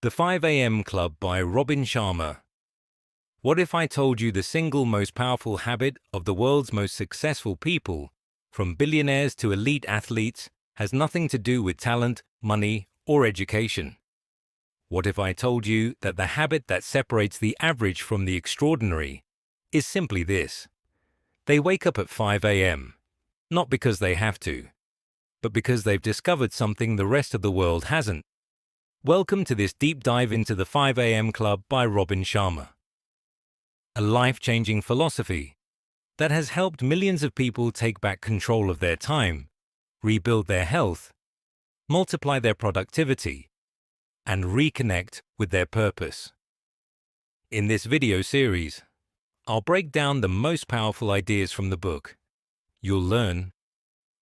The 5 a.m. Club by Robin Sharma. What if I told you the single most powerful habit of the world's most successful people, from billionaires to elite athletes, has nothing to do with talent, money, or education? What if I told you that the habit that separates the average from the extraordinary is simply this? They wake up at 5 a.m., not because they have to, but because they've discovered something the rest of the world hasn't. Welcome to this deep dive into the 5 a.m. Club by Robin Sharma. A life-changing philosophy that has helped millions of people take back control of their time, rebuild their health, multiply their productivity, and reconnect with their purpose. In this video series, I'll break down the most powerful ideas from the book. You'll learn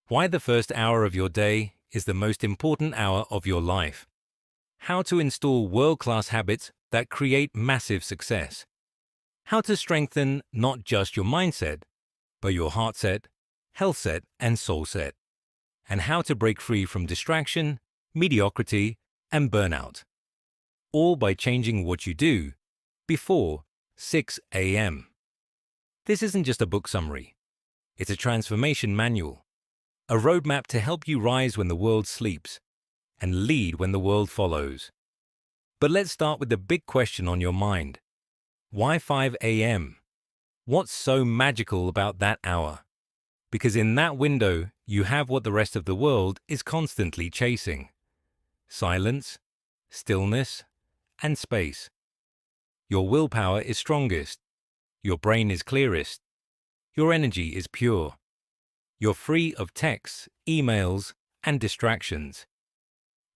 why the first hour of your day is the most important hour of your life, how to install world-class habits that create massive success, how to strengthen not just your mindset, but your heart set, health set, and soul set, and how to break free from distraction, mediocrity, and burnout, all by changing what you do before 6 a.m. This isn't just a book summary. It's a transformation manual, a roadmap to help you rise when the world sleeps and lead when the world follows. But let's start with the big question on your mind. Why 5 a.m.? What's so magical about that hour? Because in that window, you have what the rest of the world is constantly chasing: silence, stillness, and space. Your willpower is strongest. Your brain is clearest. Your energy is pure. You're free of texts, emails, and distractions.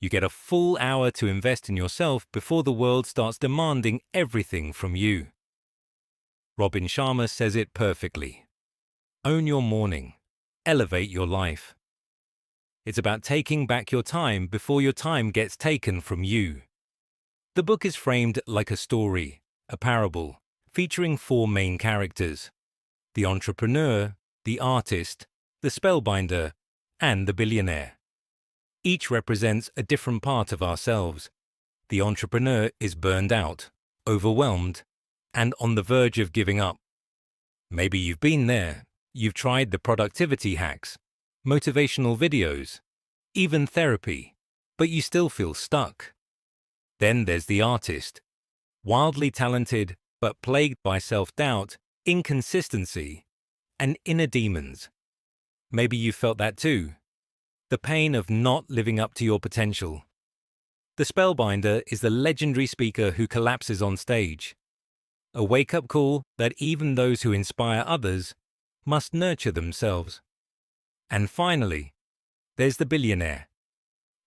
You get a full hour to invest in yourself before the world starts demanding everything from you. Robin Sharma says it perfectly. Own your morning. Elevate your life. It's about taking back your time before your time gets taken from you. The book is framed like a story, a parable, featuring 4 main characters: the entrepreneur, the artist, the spellbinder, and the billionaire. Each represents a different part of ourselves. The entrepreneur is burned out, overwhelmed, and on the verge of giving up. Maybe you've been there. You've tried the productivity hacks, motivational videos, even therapy, but you still feel stuck. Then there's the artist, wildly talented but plagued by self-doubt, inconsistency, and inner demons. Maybe you felt that too. The pain of not living up to your potential. The spellbinder is the legendary speaker who collapses on stage. A wake-up call that even those who inspire others must nurture themselves. And finally, there's the billionaire,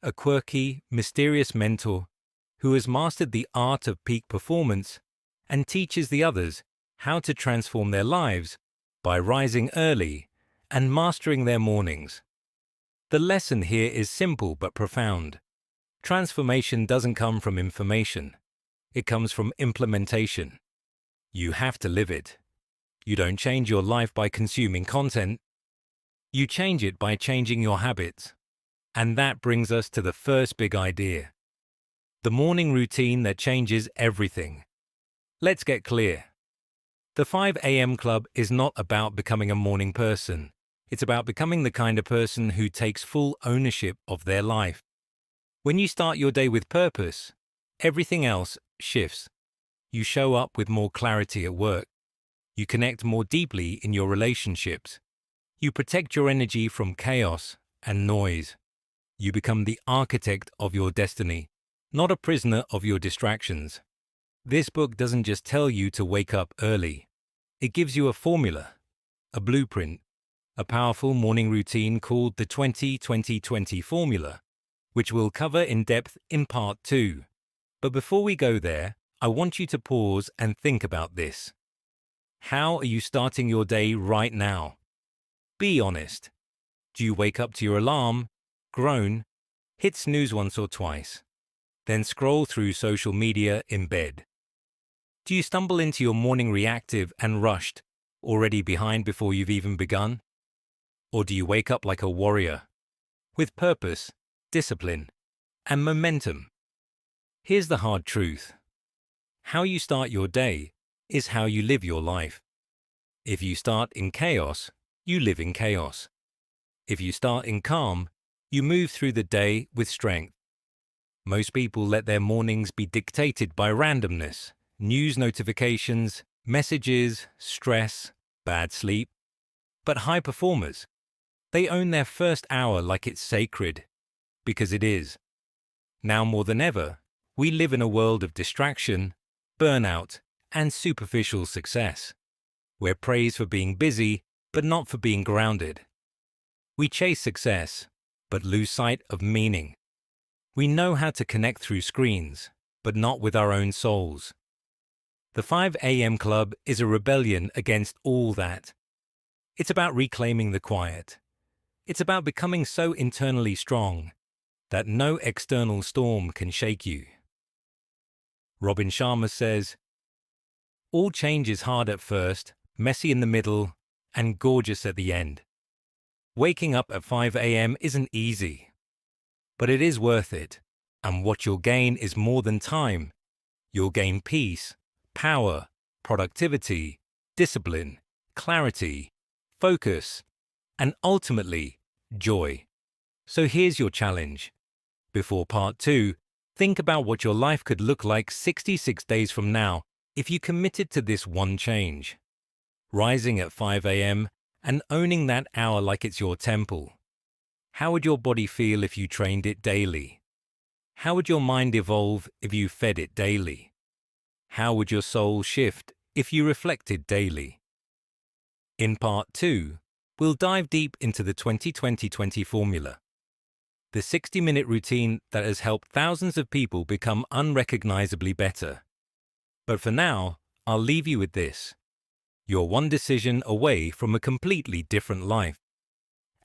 a quirky, mysterious mentor who has mastered the art of peak performance and teaches the others how to transform their lives by rising early and mastering their mornings. The lesson here is simple but profound. Transformation doesn't come from information. It comes from implementation. You have to live it. You don't change your life by consuming content. You change it by changing your habits. And that brings us to the first big idea: the morning routine that changes everything. Let's get clear. The 5 a.m. Club is not about becoming a morning person. It's about becoming the kind of person who takes full ownership of their life. When you start your day with purpose, everything else shifts. You show up with more clarity at work. You connect more deeply in your relationships. You protect your energy from chaos and noise. You become the architect of your destiny, not a prisoner of your distractions. This book doesn't just tell you to wake up early. It gives you a formula, a blueprint, a powerful morning routine called the 20-20-20 formula, which we'll cover in depth in part 2. But before we go there, I want you to pause and think about this. How are you starting your day right now? Be honest. Do you wake up to your alarm, groan, hit snooze once or twice, then scroll through social media in bed? Do you stumble into your morning reactive and rushed, already behind before you've even begun? Or do you wake up like a warrior, with purpose, discipline, and momentum? Here's the hard truth. How you start your day is how you live your life. If you start in chaos, you live in chaos. If you start in calm, you move through the day with strength. Most people let their mornings be dictated by randomness, news notifications, messages, stress, bad sleep. But high performers, they own their first hour like it's sacred, because it is. Now more than ever, we live in a world of distraction, burnout, and superficial success. We're praised for being busy, but not for being grounded. We chase success, but lose sight of meaning. We know how to connect through screens, but not with our own souls. The 5 a.m. Club is a rebellion against all that. It's about reclaiming the quiet. It's about becoming so internally strong that no external storm can shake you. Robin Sharma says, "All change is hard at first, messy in the middle, and gorgeous at the end. Waking up at 5 a.m. isn't easy, but it is worth it, and what you'll gain is more than time. You'll gain peace, power, productivity, discipline, clarity, focus, and ultimately, joy." So here's your challenge. Before part 2, think about what your life could look like 66 days from now if you committed to this one change. Rising at 5 a.m. and owning that hour like it's your temple. How would your body feel if you trained it daily? How would your mind evolve if you fed it daily? How would your soul shift if you reflected daily? In part 2, we'll dive deep into the 20-20-20 formula, the 60-minute routine that has helped thousands of people become unrecognizably better. But for now, I'll leave you with this. You're one decision away from a completely different life.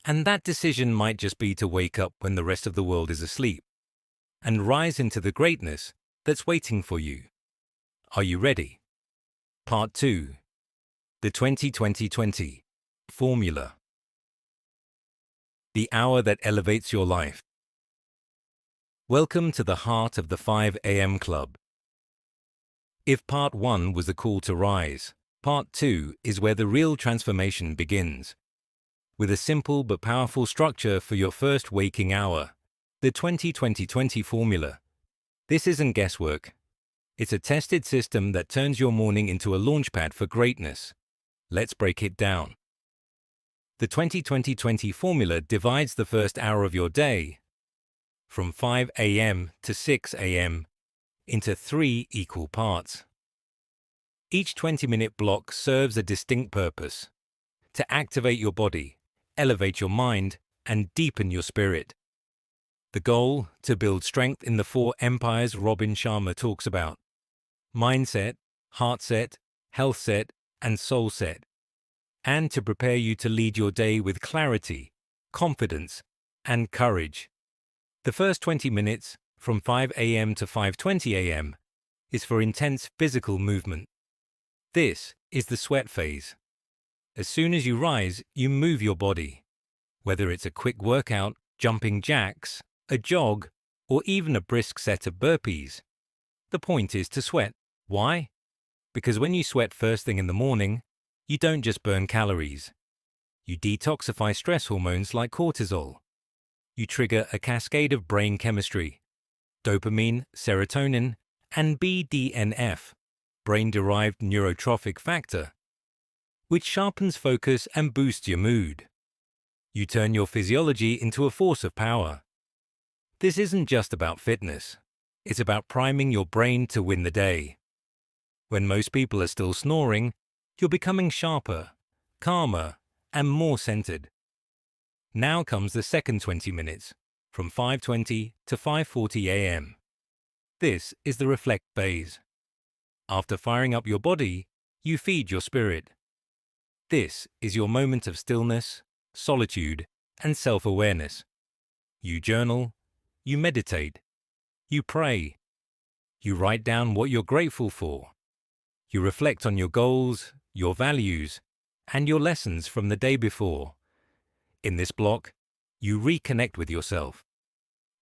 And that decision might just be to wake up when the rest of the world is asleep and rise into the greatness that's waiting for you. Are you ready? Part 2. The 20-20-20 formula. The hour that elevates your life. Welcome to the heart of the 5 a.m. Club. If part 1 was the call to rise, part 2 is where the real transformation begins. With a simple but powerful structure for your first waking hour, the 20-20-20 formula. This isn't guesswork. It's a tested system that turns your morning into a launchpad for greatness. Let's break it down. The 20-20-20 formula divides the first hour of your day, from 5 a.m. to 6 a.m., into 3 equal parts. Each 20-minute block serves a distinct purpose: to activate your body, elevate your mind, and deepen your spirit. The goal: to build strength in the 4 empires Robin Sharma talks about: mindset, heart set, health set, and soul set, and to prepare you to lead your day with clarity, confidence, and courage. The first 20 minutes, from 5 a.m. to 5:20 a.m., is for intense physical movement. This is the sweat phase. As soon as you rise, you move your body. Whether it's a quick workout, jumping jacks, a jog, or even a brisk set of burpees. The point is to sweat. Why? Because when you sweat first thing in the morning, you don't just burn calories. You detoxify stress hormones like cortisol. You trigger a cascade of brain chemistry: dopamine, serotonin, and BDNF, brain-derived neurotrophic factor, which sharpens focus and boosts your mood. You turn your physiology into a force of power. This isn't just about fitness. It's about priming your brain to win the day. When most people are still snoring, you're becoming sharper, calmer, and more centered. Now comes the second 20 minutes, from 5:20 to 5:40 a.m. This is the reflect phase. After firing up your body, you feed your spirit. This is your moment of stillness, solitude, and self-awareness. You journal, you meditate, you pray, you write down what you're grateful for. You reflect on your goals, your values, and your lessons from the day before. In this block, you reconnect with yourself.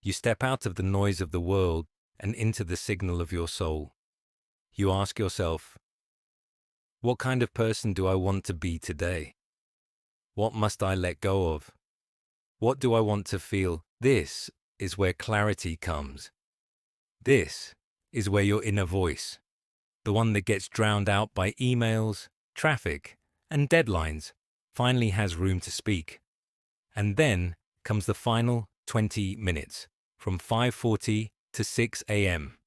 You step out of the noise of the world and into the signal of your soul. You ask yourself, what kind of person do I want to be today? What must I let go of? What do I want to feel? This is where clarity comes. This is where your inner voice, the one that gets drowned out by emails, traffic, and deadlines, finally has room to speak. And then comes the final 20 minutes, from 5:40 to 6 a.m.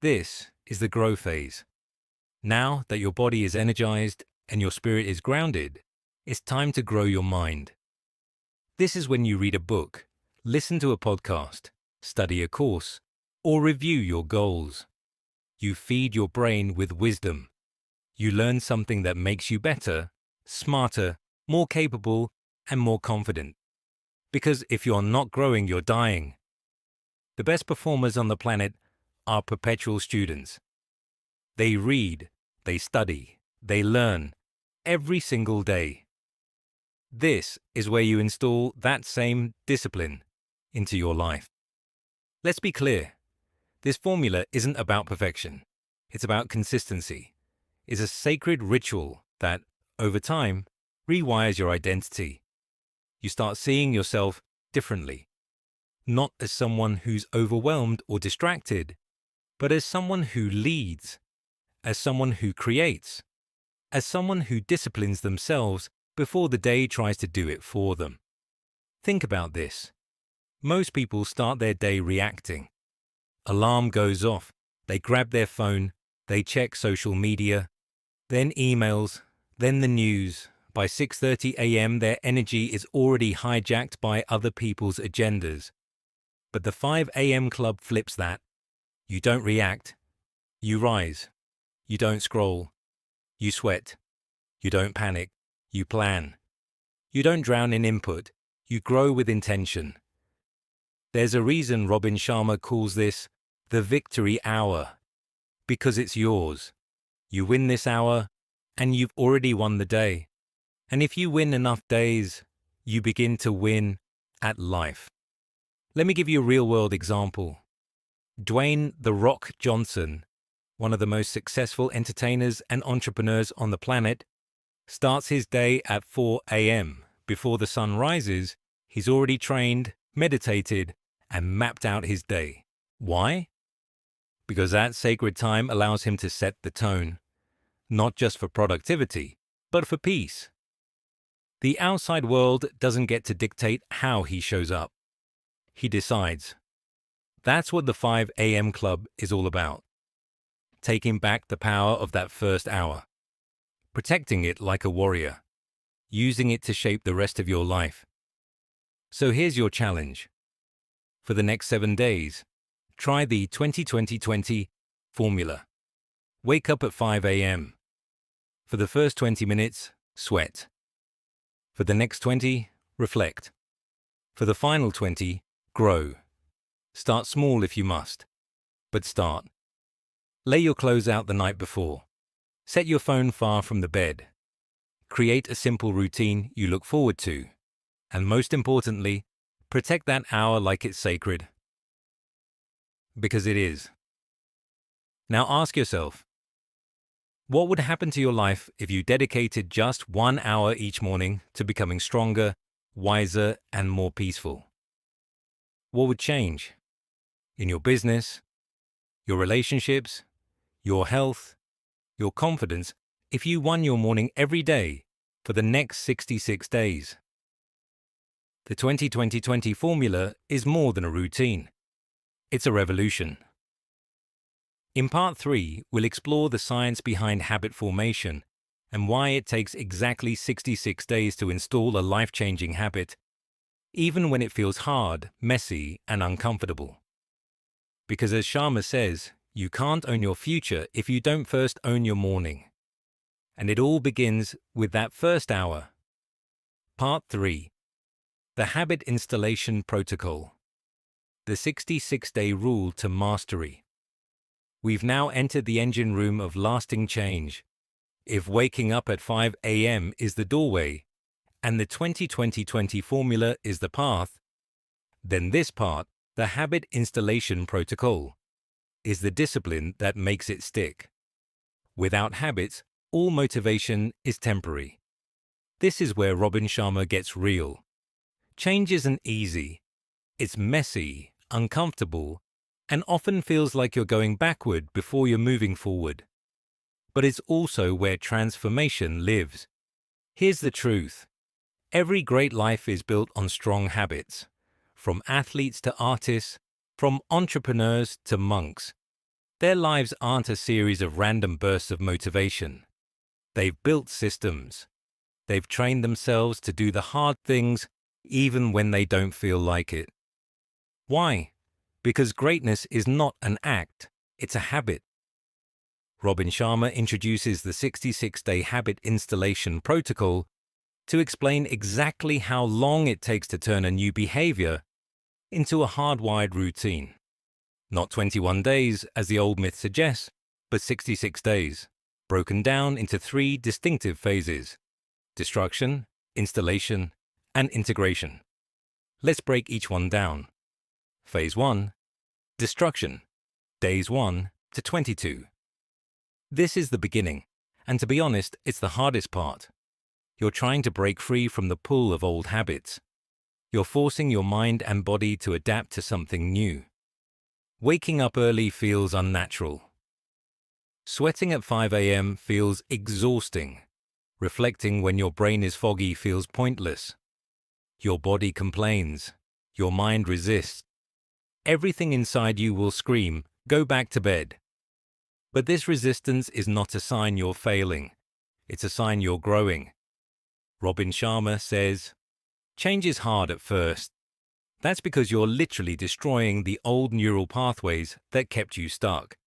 This is the grow phase. Now that your body is energized and your spirit is grounded, it's time to grow your mind. This is when you read a book, listen to a podcast, study a course, or review your goals. You feed your brain with wisdom. You learn something that makes you better, smarter, more capable, and more confident. Because if you're not growing, you're dying. The best performers on the planet are perpetual students. They read, they study, they learn every single day. This is where you install that same discipline into your life. Let's be clear. This formula isn't about perfection. It's about consistency. It's a sacred ritual that, over time, rewires your identity. You start seeing yourself differently, not as someone who's overwhelmed or distracted, but as someone who leads, as someone who creates, as someone who disciplines themselves before the day tries to do it for them. Think about this. Most people start their day reacting. Alarm goes off, they grab their phone, they check social media, then emails, then the news. By 6:30 a.m. their energy is already hijacked by other people's agendas. But the 5 a.m. club flips that. You don't react. You rise. You don't scroll. You sweat. You don't panic. You plan. You don't drown in input. You grow with intention. There's a reason Robin Sharma calls this the victory hour. Because it's yours. You win this hour, and you've already won the day. And if you win enough days, you begin to win at life. Let me give you a real-world example. Dwayne "The Rock" Johnson, one of the most successful entertainers and entrepreneurs on the planet, starts his day at 4 a.m. Before the sun rises, he's already trained, meditated, and mapped out his day. Why? Because that sacred time allows him to set the tone, not just for productivity, but for peace. The outside world doesn't get to dictate how he shows up. He decides. That's what the 5 a.m. club is all about. Taking back the power of that first hour. Protecting it like a warrior. Using it to shape the rest of your life. So here's your challenge. For the next 7 days, try the 20-20-20 formula. Wake up at 5 a.m. For the first 20 minutes, sweat. For the next 20, reflect. For the final 20, grow. Start small if you must, but start. Lay your clothes out the night before. Set your phone far from the bed. Create a simple routine you look forward to. And most importantly, protect that hour like it's sacred. Because it is. Now ask yourself, what would happen to your life if you dedicated just 1 hour each morning to becoming stronger, wiser, and more peaceful? What would change? In your business, your relationships, your health, your confidence, if you won your morning every day for the next 66 days? The 20-20-20 formula is more than a routine. It's a revolution. In Part 3, we'll explore the science behind habit formation and why it takes exactly 66 days to install a life-changing habit, even when it feels hard, messy, and uncomfortable. Because as Sharma says, you can't own your future if you don't first own your morning. And it all begins with that first hour. Part 3. The Habit Installation Protocol. The 66-day rule to mastery. We've now entered the engine room of lasting change. If waking up at 5 a.m. is the doorway, and the 20-20-20 formula is the path, then this part, the Habit Installation Protocol, is the discipline that makes it stick. Without habits, all motivation is temporary. This is where Robin Sharma gets real. Change isn't easy. It's messy, uncomfortable, and often feels like you're going backward before you're moving forward. But it's also where transformation lives. Here's the truth. Every great life is built on strong habits. From athletes to artists, from entrepreneurs to monks. Their lives aren't a series of random bursts of motivation. They've built systems. They've trained themselves to do the hard things even when they don't feel like it. Why? Because greatness is not an act, it's a habit. Robin Sharma introduces the 66-day habit installation protocol to explain exactly how long it takes to turn a new behavior into a hardwired routine. Not 21 days, as the old myth suggests, but 66 days, broken down into 3 distinctive phases: destruction, installation, and integration. Let's break each one down. Phase 1. Destruction. Days 1 to 22. This is the beginning, and to be honest, it's the hardest part. You're trying to break free from the pull of old habits. You're forcing your mind and body to adapt to something new. Waking up early feels unnatural. Sweating at 5 a.m. feels exhausting. Reflecting when your brain is foggy feels pointless. Your body complains. Your mind resists. Everything inside you will scream, "Go back to bed." But this resistance is not a sign you're failing. It's a sign you're growing. Robin Sharma says, change is hard at first. That's because you're literally destroying the old neural pathways that kept you stuck.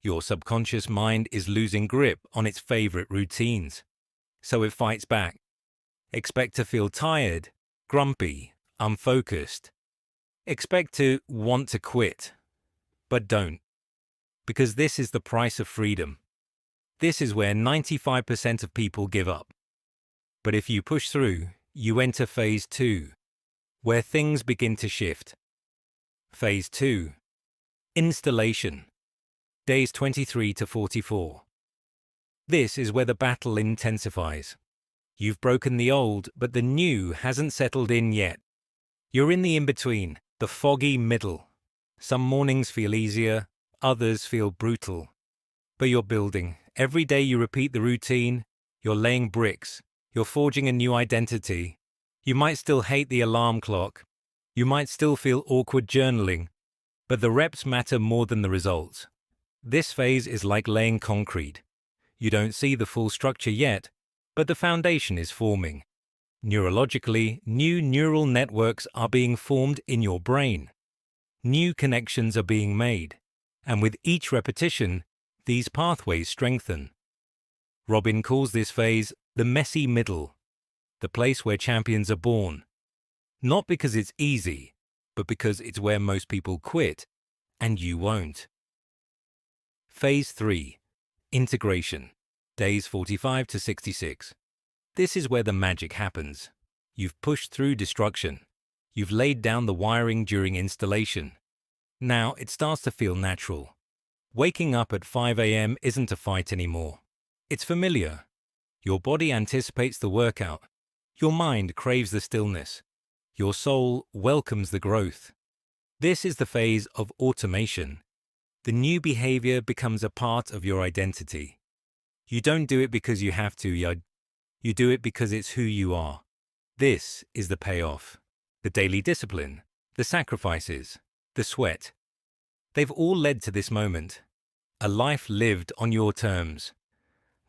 Your subconscious mind is losing grip on its favorite routines. So it fights back. Expect to feel tired, grumpy, unfocused. Expect to want to quit. But don't. Because this is the price of freedom. This is where 95% of people give up. But if you push through, you enter phase 2, where things begin to shift. Phase 2. Installation. Days 23 to 44. This is where the battle intensifies. You've broken the old, but the new hasn't settled in yet. You're in the in-between, the foggy middle. Some mornings feel easier, others feel brutal. But you're building. Every day you repeat the routine, you're laying bricks, you're forging a new identity. You might still hate the alarm clock. You might still feel awkward journaling. But the reps matter more than the results. This phase is like laying concrete. You don't see the full structure yet, but the foundation is forming. Neurologically, new neural networks are being formed in your brain. New connections are being made, and with each repetition, these pathways strengthen. Robin calls this phase the messy middle, the place where champions are born. Not because it's easy, but because it's where most people quit, and you won't. Phase 3. Integration. Days 45 to 66. This is where the magic happens. You've pushed through destruction. You've laid down the wiring during installation. Now it starts to feel natural. Waking up at 5 a.m. isn't a fight anymore. It's familiar. Your body anticipates the workout. Your mind craves the stillness. Your soul welcomes the growth. This is the phase of automation. The new behavior becomes a part of your identity. You don't do it because you have to, you do it because it's who you are. This is the payoff. The daily discipline, the sacrifices, the sweat. They've all led to this moment. A life lived on your terms.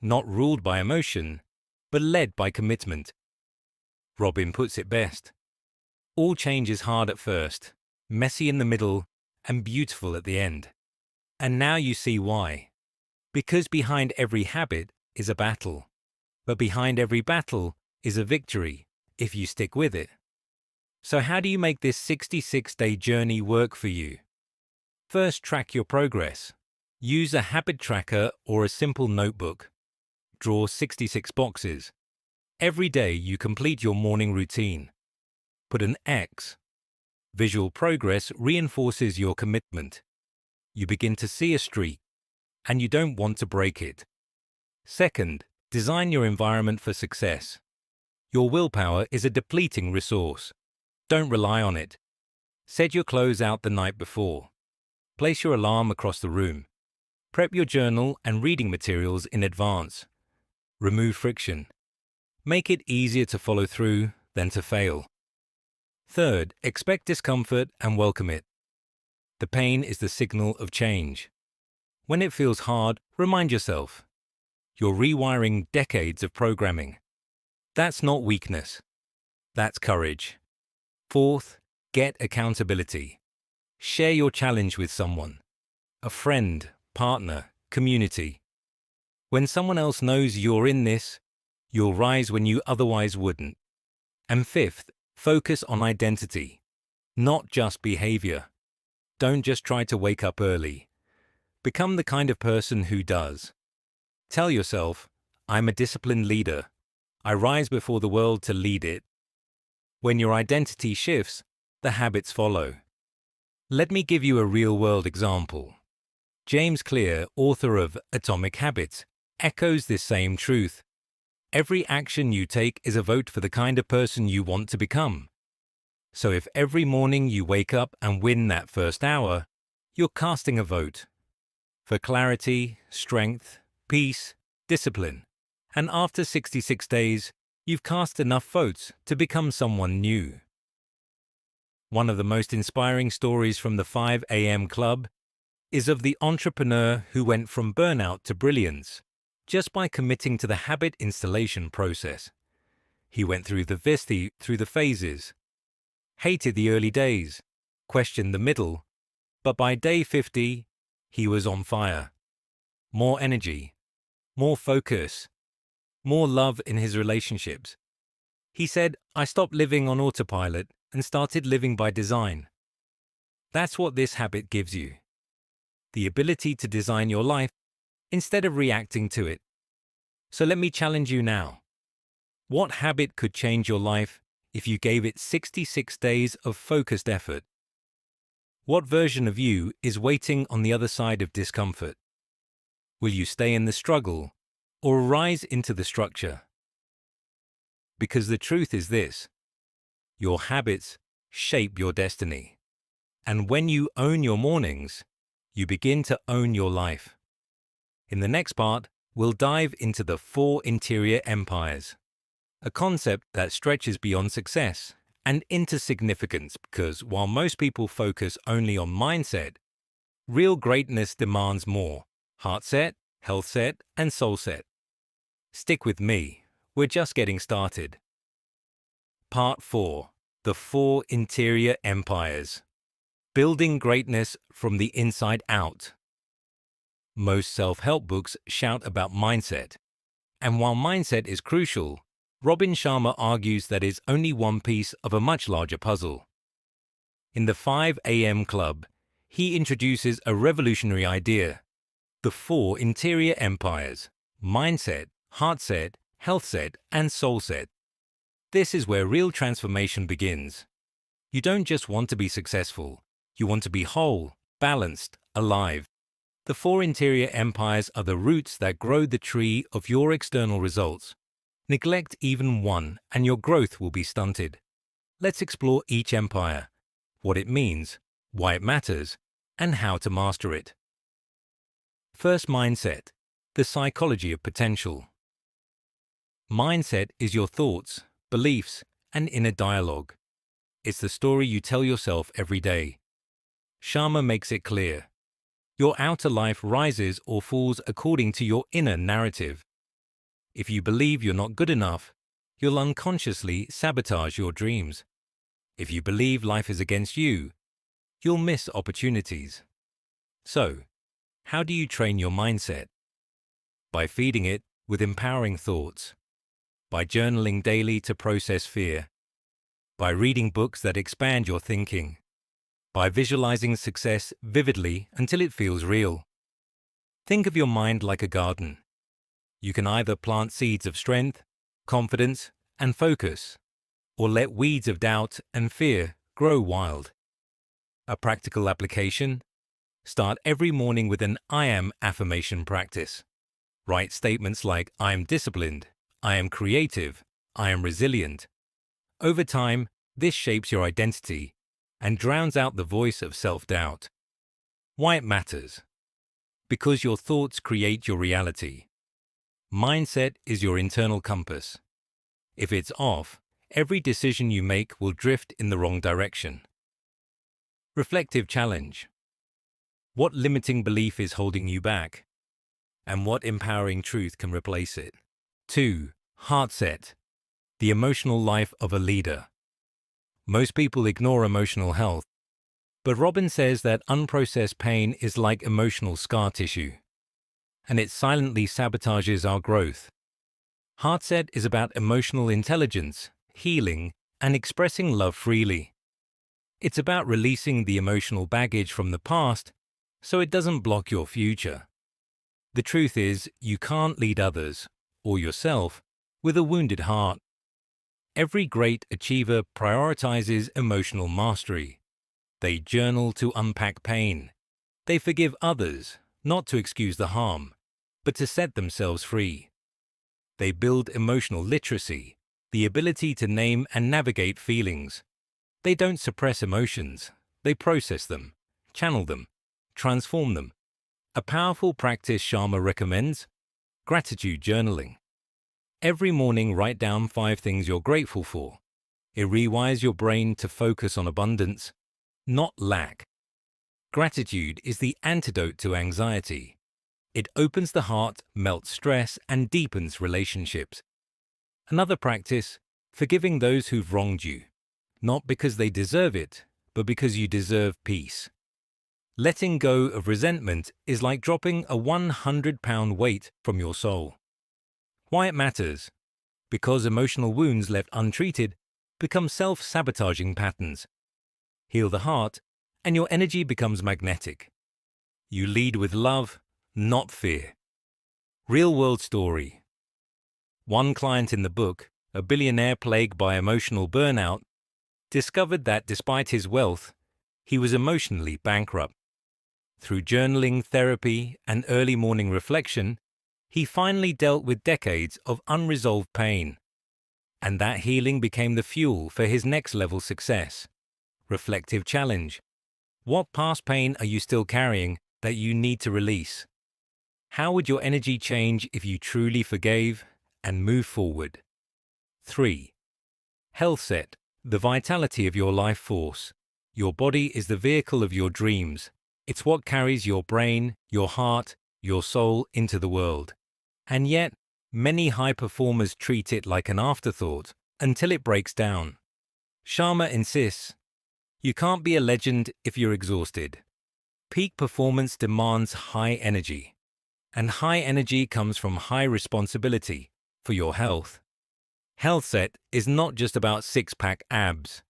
Not ruled by emotion, but led by commitment. Robin puts it best. All change is hard at first, messy in the middle, and beautiful at the end. And now you see why. Because behind every habit is a battle. But behind every battle is a victory, if you stick with it. So how do you make this 66-day journey work for you? First, track your progress. Use a habit tracker or a simple notebook. Draw 66 boxes. Every day you complete your morning routine. Put an X. Visual progress reinforces your commitment. you begin to see a streak, and you don't want to break it. Second, design your environment for success. Your willpower is a depleting resource. Don't rely on it. Set your clothes out the night before. Place your alarm across the room. Prep your journal and reading materials in advance. Remove friction. Make it easier to follow through than to fail. Third, expect discomfort and welcome it. The pain is the signal of change. When it feels hard, remind yourself, you're rewiring decades of programming. That's not weakness. That's courage. Fourth, get accountability. Share your challenge with someone, a friend, partner, community. When someone else knows you're in this, you'll rise when you otherwise wouldn't. And fifth, focus on identity, not just behavior. Don't just try to wake up early. Become the kind of person who does. Tell yourself, I'm a disciplined leader. I rise before the world to lead it. When your identity shifts, the habits follow. Let me give you a real-world example. James Clear, author of Atomic Habits, echoes this same truth. Every action you take is a vote for the kind of person you want to become. So if every morning you wake up and win that first hour, you're casting a vote for clarity, strength, peace, discipline. And after 66 days, you've cast enough votes to become someone new. One of the most inspiring stories from the 5 a.m. Club is of the entrepreneur who went from burnout to brilliance just by committing to the habit installation process. He went through the phases, hated the early days, questioned the middle, but by day 50, he was on fire. More energy, more focus, more love in his relationships. He said, I stopped living on autopilot and started living by design. That's what this habit gives you. The ability to design your life instead of reacting to it. So let me challenge you now. What habit could change your life if you gave it 66 days of focused effort? What version of you is waiting on the other side of discomfort? Will you stay in the struggle or rise into the structure? Because the truth is this: your habits shape your destiny. And when you own your mornings, you begin to own your life. In the next part, we'll dive into the 4 interior empires, a concept that stretches beyond success and into significance because while most people focus only on mindset, real greatness demands more: heart set, health set, and soul set. Stick with me, we're just getting started. Part 4. The 4 interior empires. Building greatness from the inside out. Most self-help books shout about mindset. And while mindset is crucial, Robin Sharma argues that it's only one piece of a much larger puzzle. In the 5 a.m. Club, he introduces a revolutionary idea: the 4 interior empires: mindset, heart set, health set, and soul set. This is where real transformation begins. You don't just want to be successful, you want to be whole, balanced, alive. The 4 interior empires are the roots that grow the tree of your external results. Neglect even one and your growth will be stunted. Let's explore each empire, what it means, why it matters, and how to master it. First, mindset, the psychology of potential. Mindset is your thoughts, beliefs, and inner dialogue. It's the story you tell yourself every day. Sharma makes it clear: your outer life rises or falls according to your inner narrative. If you believe you're not good enough, you'll unconsciously sabotage your dreams. If you believe life is against you, you'll miss opportunities. So, how do you train your mindset? By feeding it with empowering thoughts, by journaling daily to process fear, by reading books that expand your thinking, by visualizing success vividly until it feels real. Think of your mind like a garden. You can either plant seeds of strength, confidence, and focus, or let weeds of doubt and fear grow wild. A practical application: Start every morning with an I am affirmation practice. Write statements like I am disciplined, I am creative, I am resilient. Over time, this shapes your identity and drowns out the voice of self-doubt. Why it matters? Because your thoughts create your reality. Mindset is your internal compass. If it's off, every decision you make will drift in the wrong direction. Reflective challenge. What limiting belief is holding you back? And what empowering truth can replace it? 2. Heart set. The emotional life of a leader. Most people ignore emotional health, but Robin says that unprocessed pain is like emotional scar tissue, and it silently sabotages our growth. Heartset is about emotional intelligence, healing, and expressing love freely. It's about releasing the emotional baggage from the past so it doesn't block your future. The truth is, you can't lead others, or yourself, with a wounded heart. Every great achiever prioritizes emotional mastery. They journal to unpack pain. They forgive others, not to excuse the harm, but to set themselves free. They build emotional literacy, the ability to name and navigate feelings. They don't suppress emotions, they process them, channel them, transform them. A powerful practice Sharma recommends: gratitude journaling. Every morning write down 5 things you're grateful for. It rewires your brain to focus on abundance, not lack. Gratitude is the antidote to anxiety. It opens the heart, melts stress, and deepens relationships. Another practice: forgiving those who've wronged you, not because they deserve it, but because you deserve peace. Letting go of resentment is like dropping a 100-pound weight from your soul. Why it matters? Because emotional wounds left untreated become self-sabotaging patterns. Heal the heart, and your energy becomes magnetic. You lead with love, not fear. Real-world story. One client in the book, a billionaire plagued by emotional burnout, discovered that despite his wealth, he was emotionally bankrupt. Through journaling, therapy, and early morning reflection, he finally dealt with decades of unresolved pain. And that healing became the fuel for his next-level success. Reflective challenge. What past pain are you still carrying that you need to release? How would your energy change if you truly forgave and moved forward? 3. Health set. The vitality of your life force. Your body is the vehicle of your dreams. It's what carries your brain, your heart, your soul into the world. And yet, many high performers treat it like an afterthought until it breaks down. Sharma insists, you can't be a legend if you're exhausted. Peak performance demands high energy, and high energy comes from high responsibility for your health. Health set is not just about six-pack abs.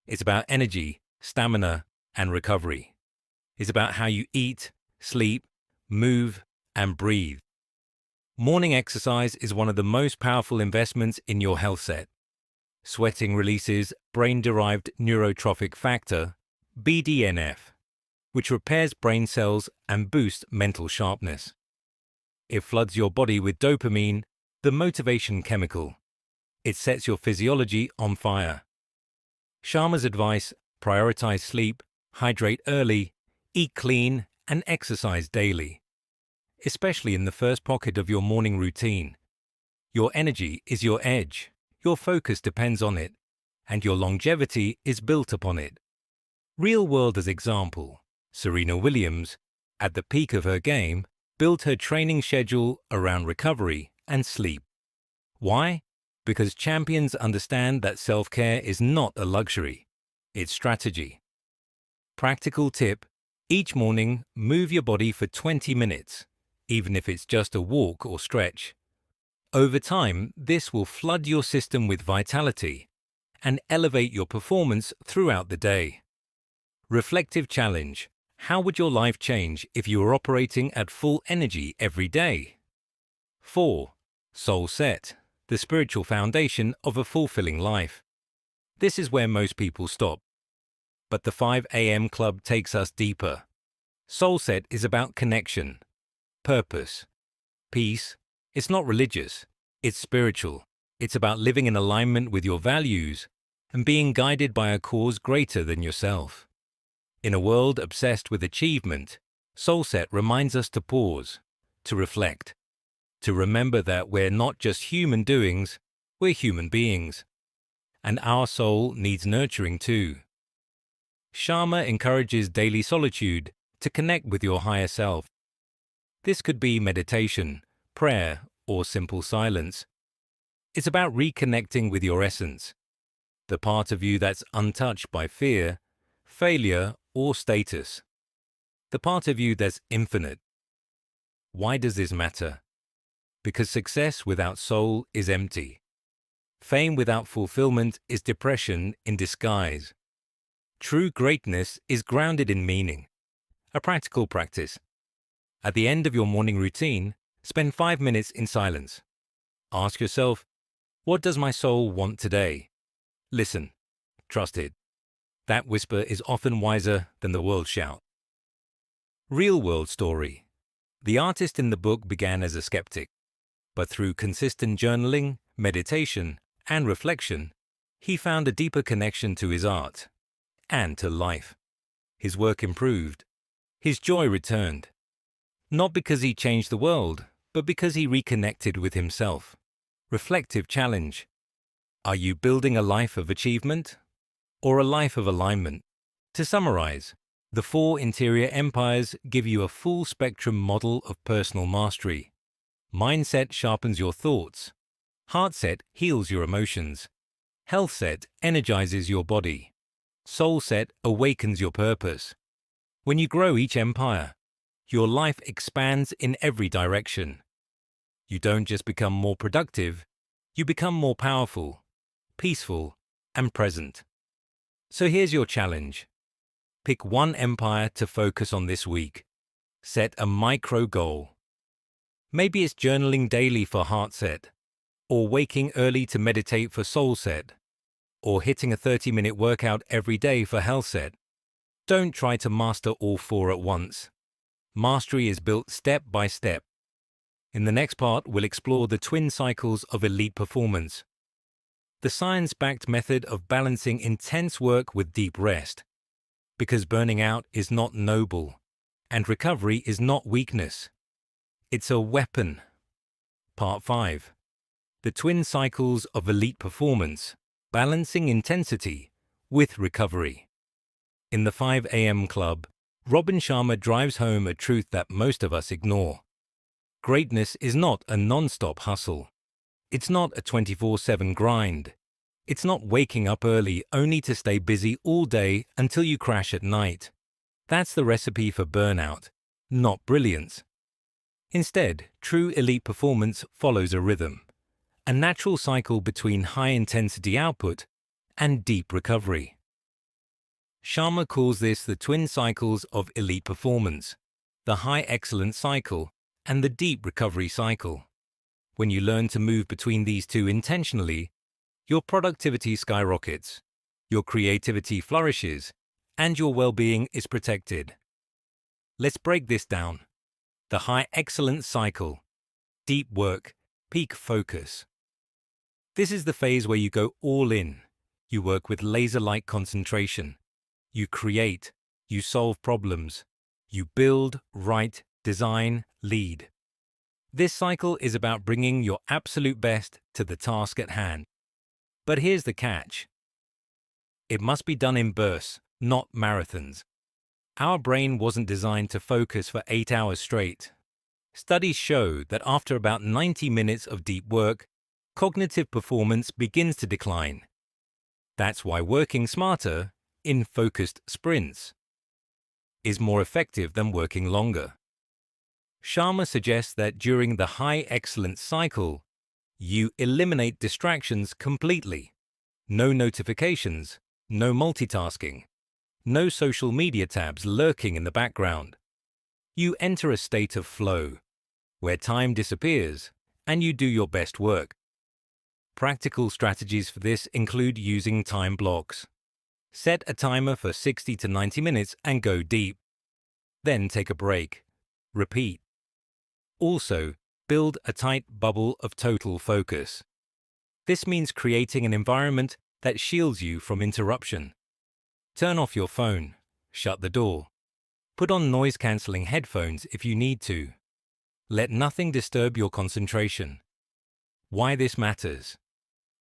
It's about energy, stamina, and recovery. It's about how you eat, sleep, move, and breathe. Morning exercise is one of the most powerful investments in your health set. Sweating releases brain-derived neurotrophic factor, BDNF, which repairs brain cells and boosts mental sharpness. It floods your body with dopamine, the motivation chemical. It sets your physiology on fire. Sharma's advice: prioritize sleep, hydrate early, eat clean, and exercise daily, especially in the first pocket of your morning routine. Your energy is your edge, your focus depends on it, and your longevity is built upon it. Real world as example, Serena Williams, at the peak of her game, built her training schedule around recovery and sleep. Why? Because champions understand that self-care is not a luxury, it's strategy. Practical tip: each morning, move your body for 20 minutes, even if it's just a walk or stretch. Over time, this will flood your system with vitality and elevate your performance throughout the day. Reflective challenge: how would your life change if you were operating at full energy every day? 4. Soul set. The spiritual foundation of a fulfilling life. This is where most people stop. But the 5 a.m. club takes us deeper. Soul Set is about connection, purpose, peace. It's not religious, it's spiritual. It's about living in alignment with your values and being guided by a cause greater than yourself. In a world obsessed with achievement, Soul Set reminds us to pause, to reflect, to remember that we're not just human doings, we're human beings. And our soul needs nurturing too. Sharma encourages daily solitude to connect with your higher self. This could be meditation, prayer, or simple silence. It's about reconnecting with your essence, the part of you that's untouched by fear, failure, or status, the part of you that's infinite. Why does this matter? Because success without soul is empty. Fame without fulfillment is depression in disguise. True greatness is grounded in meaning, a practical practice. At the end of your morning routine, spend 5 minutes in silence. Ask yourself, what does my soul want today? Listen. Trust it. That whisper is often wiser than the world's shout. Real-world story. The artist in the book began as a skeptic, but through consistent journaling, meditation, and reflection, he found a deeper connection to his art and to life. His work improved. His joy returned. Not because he changed the world, but because he reconnected with himself. Reflective challenge. Are you building a life of achievement or a life of alignment? To summarize, the 4 interior empires give you a full spectrum model of personal mastery. Mindset sharpens your thoughts. Heart set heals your emotions. Health set energizes your body. Soul set awakens your purpose. When you grow each empire, your life expands in every direction. You don't just become more productive, you become more powerful, peaceful, and present. So here's your challenge. Pick one empire to focus on this week. Set a micro goal. Maybe it's journaling daily for heart set, or waking early to meditate for soul set, or hitting a 30-minute workout every day for health set. Don't try to master all 4 at once. Mastery is built step by step. In the next part, we'll explore the twin cycles of elite performance, the science-backed method of balancing intense work with deep rest, because burning out is not noble, and recovery is not weakness. It's a weapon. Part 5. The twin cycles of elite performance, balancing intensity with recovery. In the 5 a.m. Club, Robin Sharma drives home a truth that most of us ignore. Greatness is not a non-stop hustle. It's not a 24/7 grind. It's not waking up early only to stay busy all day until you crash at night. That's the recipe for burnout, not brilliance. Instead, true elite performance follows a rhythm, a natural cycle between high-intensity output and deep recovery. Sharma calls this the twin cycles of elite performance, the high excellence cycle and the deep recovery cycle. When you learn to move between these two intentionally, your productivity skyrockets, your creativity flourishes, and your well-being is protected. Let's break this down. The high excellence cycle, deep work, peak focus. This is the phase where you go all in. You work with laser-like concentration. You create, you solve problems. You build, write, design, lead. This cycle is about bringing your absolute best to the task at hand. But here's the catch. It must be done in bursts, not marathons. Our brain wasn't designed to focus for 8 hours straight. Studies show that after about 90 minutes of deep work, cognitive performance begins to decline. That's why working smarter, in focused sprints, is more effective than working longer. Sharma suggests that during the high excellence cycle, you eliminate distractions completely. No notifications, no multitasking, no social media tabs lurking in the background. You enter a state of flow, where time disappears and you do your best work. Practical strategies for this include using time blocks. Set a timer for 60 to 90 minutes and go deep. Then take a break. Repeat. Also, build a tight bubble of total focus. This means creating an environment that shields you from interruption. Turn off your phone. Shut the door. Put on noise-canceling headphones if you need to. Let nothing disturb your concentration. Why this matters?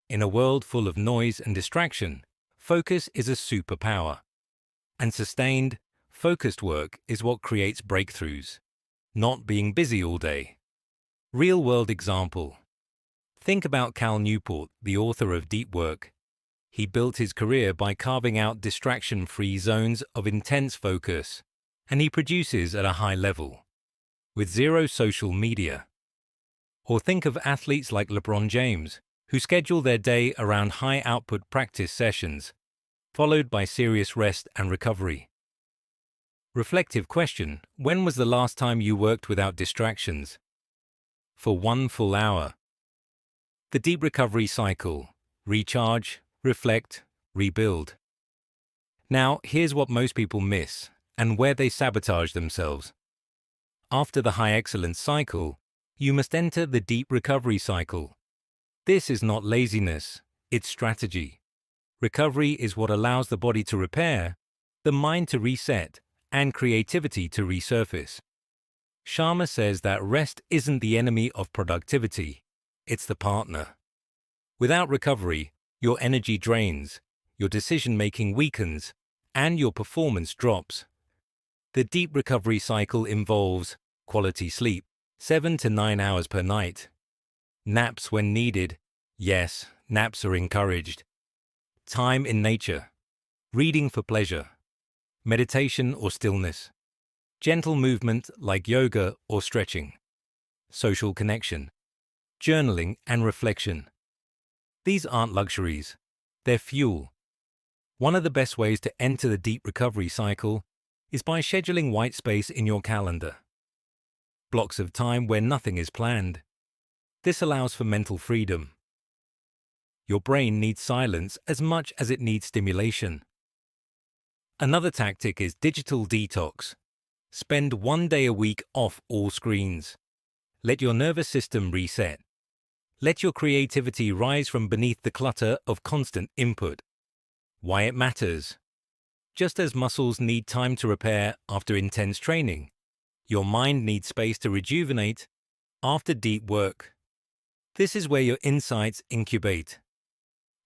In a world full of noise and distraction, focus is a superpower. And sustained, focused work is what creates breakthroughs, not being busy all day. Real-world example. Think about Cal Newport, the author of Deep Work. He built his career by carving out distraction-free zones of intense focus, and he produces at a high level, with zero social media. Or think of athletes like LeBron James, who schedule their day around high-output practice sessions, followed by serious rest and recovery. Reflective question: when was the last time you worked without distractions? For 1 full hour. The deep recovery cycle: recharge, reflect, rebuild. Now, here's what most people miss and where they sabotage themselves. After the high excellence cycle, you must enter the deep recovery cycle. This is not laziness, it's strategy. Recovery is what allows the body to repair, the mind to reset, and creativity to resurface. Sharma says that rest isn't the enemy of productivity, it's the partner. Without recovery, your energy drains, your decision-making weakens, and your performance drops. The deep recovery cycle involves quality sleep, 7 to 9 hours per night. Naps when needed. Yes, naps are encouraged. Time in nature. Reading for pleasure. Meditation or stillness. Gentle movement like yoga or stretching. Social connection. Journaling and reflection. These aren't luxuries. They're fuel. One of the best ways to enter the deep recovery cycle is by scheduling white space in your calendar. Blocks of time where nothing is planned. This allows for mental freedom. Your brain needs silence as much as it needs stimulation. Another tactic is digital detox. Spend 1 day a week off all screens. Let your nervous system reset. Let your creativity rise from beneath the clutter of constant input. Why it matters. Just as muscles need time to repair after intense training, your mind needs space to rejuvenate after deep work. This is where your insights incubate.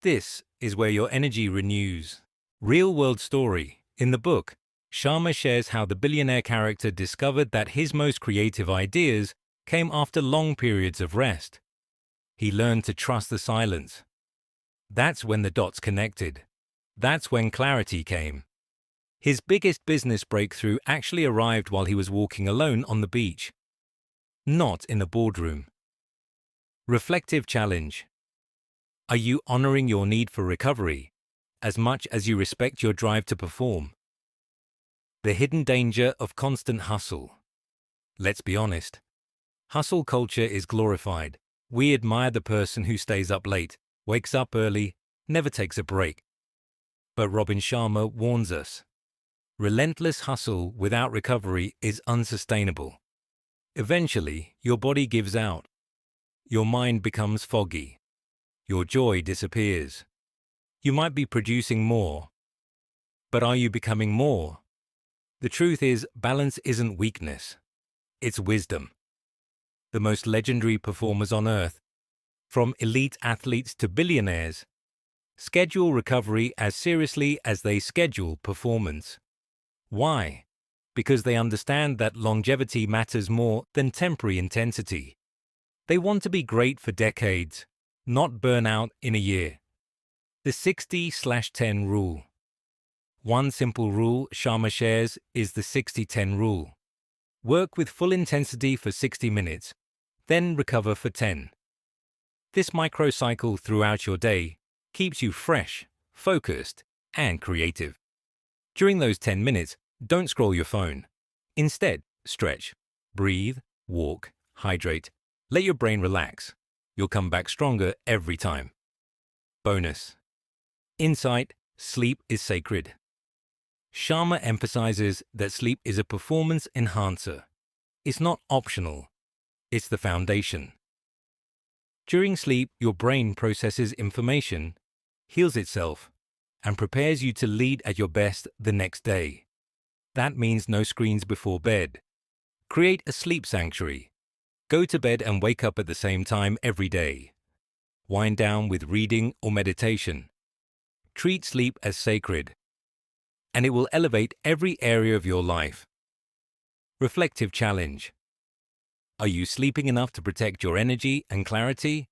This is where your energy renews. Real-world story. In the book, Sharma shares how the billionaire character discovered that his most creative ideas came after long periods of rest. He learned to trust the silence. That's when the dots connected. That's when clarity came. His biggest business breakthrough actually arrived while he was walking alone on the beach, not in a boardroom. Reflective challenge. Are you honoring your need for recovery as much as you respect your drive to perform? The hidden danger of constant hustle. Let's be honest. Hustle culture is glorified. We admire the person who stays up late, wakes up early, never takes a break. But Robin Sharma warns us. Relentless hustle without recovery is unsustainable. Eventually, your body gives out. Your mind becomes foggy. Your joy disappears. You might be producing more. But are you becoming more? The truth is, balance isn't weakness. It's wisdom. The most legendary performers on earth, from elite athletes to billionaires, schedule recovery as seriously as they schedule performance. Why? Because they understand that longevity matters more than temporary intensity. They want to be great for decades, not burn out in a year. The 60/10 rule. One simple rule Sharma shares is the 60-10 rule. Work with full intensity for 60 minutes, then recover for 10. This microcycle throughout your day keeps you fresh, focused, and creative. During those 10 minutes, don't scroll your phone. Instead, stretch, breathe, walk, hydrate. Let your brain relax. You'll come back stronger every time. Bonus. Insight: sleep is sacred. Sharma emphasizes that sleep is a performance enhancer. It's not optional. It's the foundation. During sleep, your brain processes information, heals itself, and prepares you to lead at your best the next day. That means no screens before bed. Create a sleep sanctuary. Go to bed and wake up at the same time every day. Wind down with reading or meditation. Treat sleep as sacred, and it will elevate every area of your life. Reflective challenge. Are you sleeping enough to protect your energy and clarity?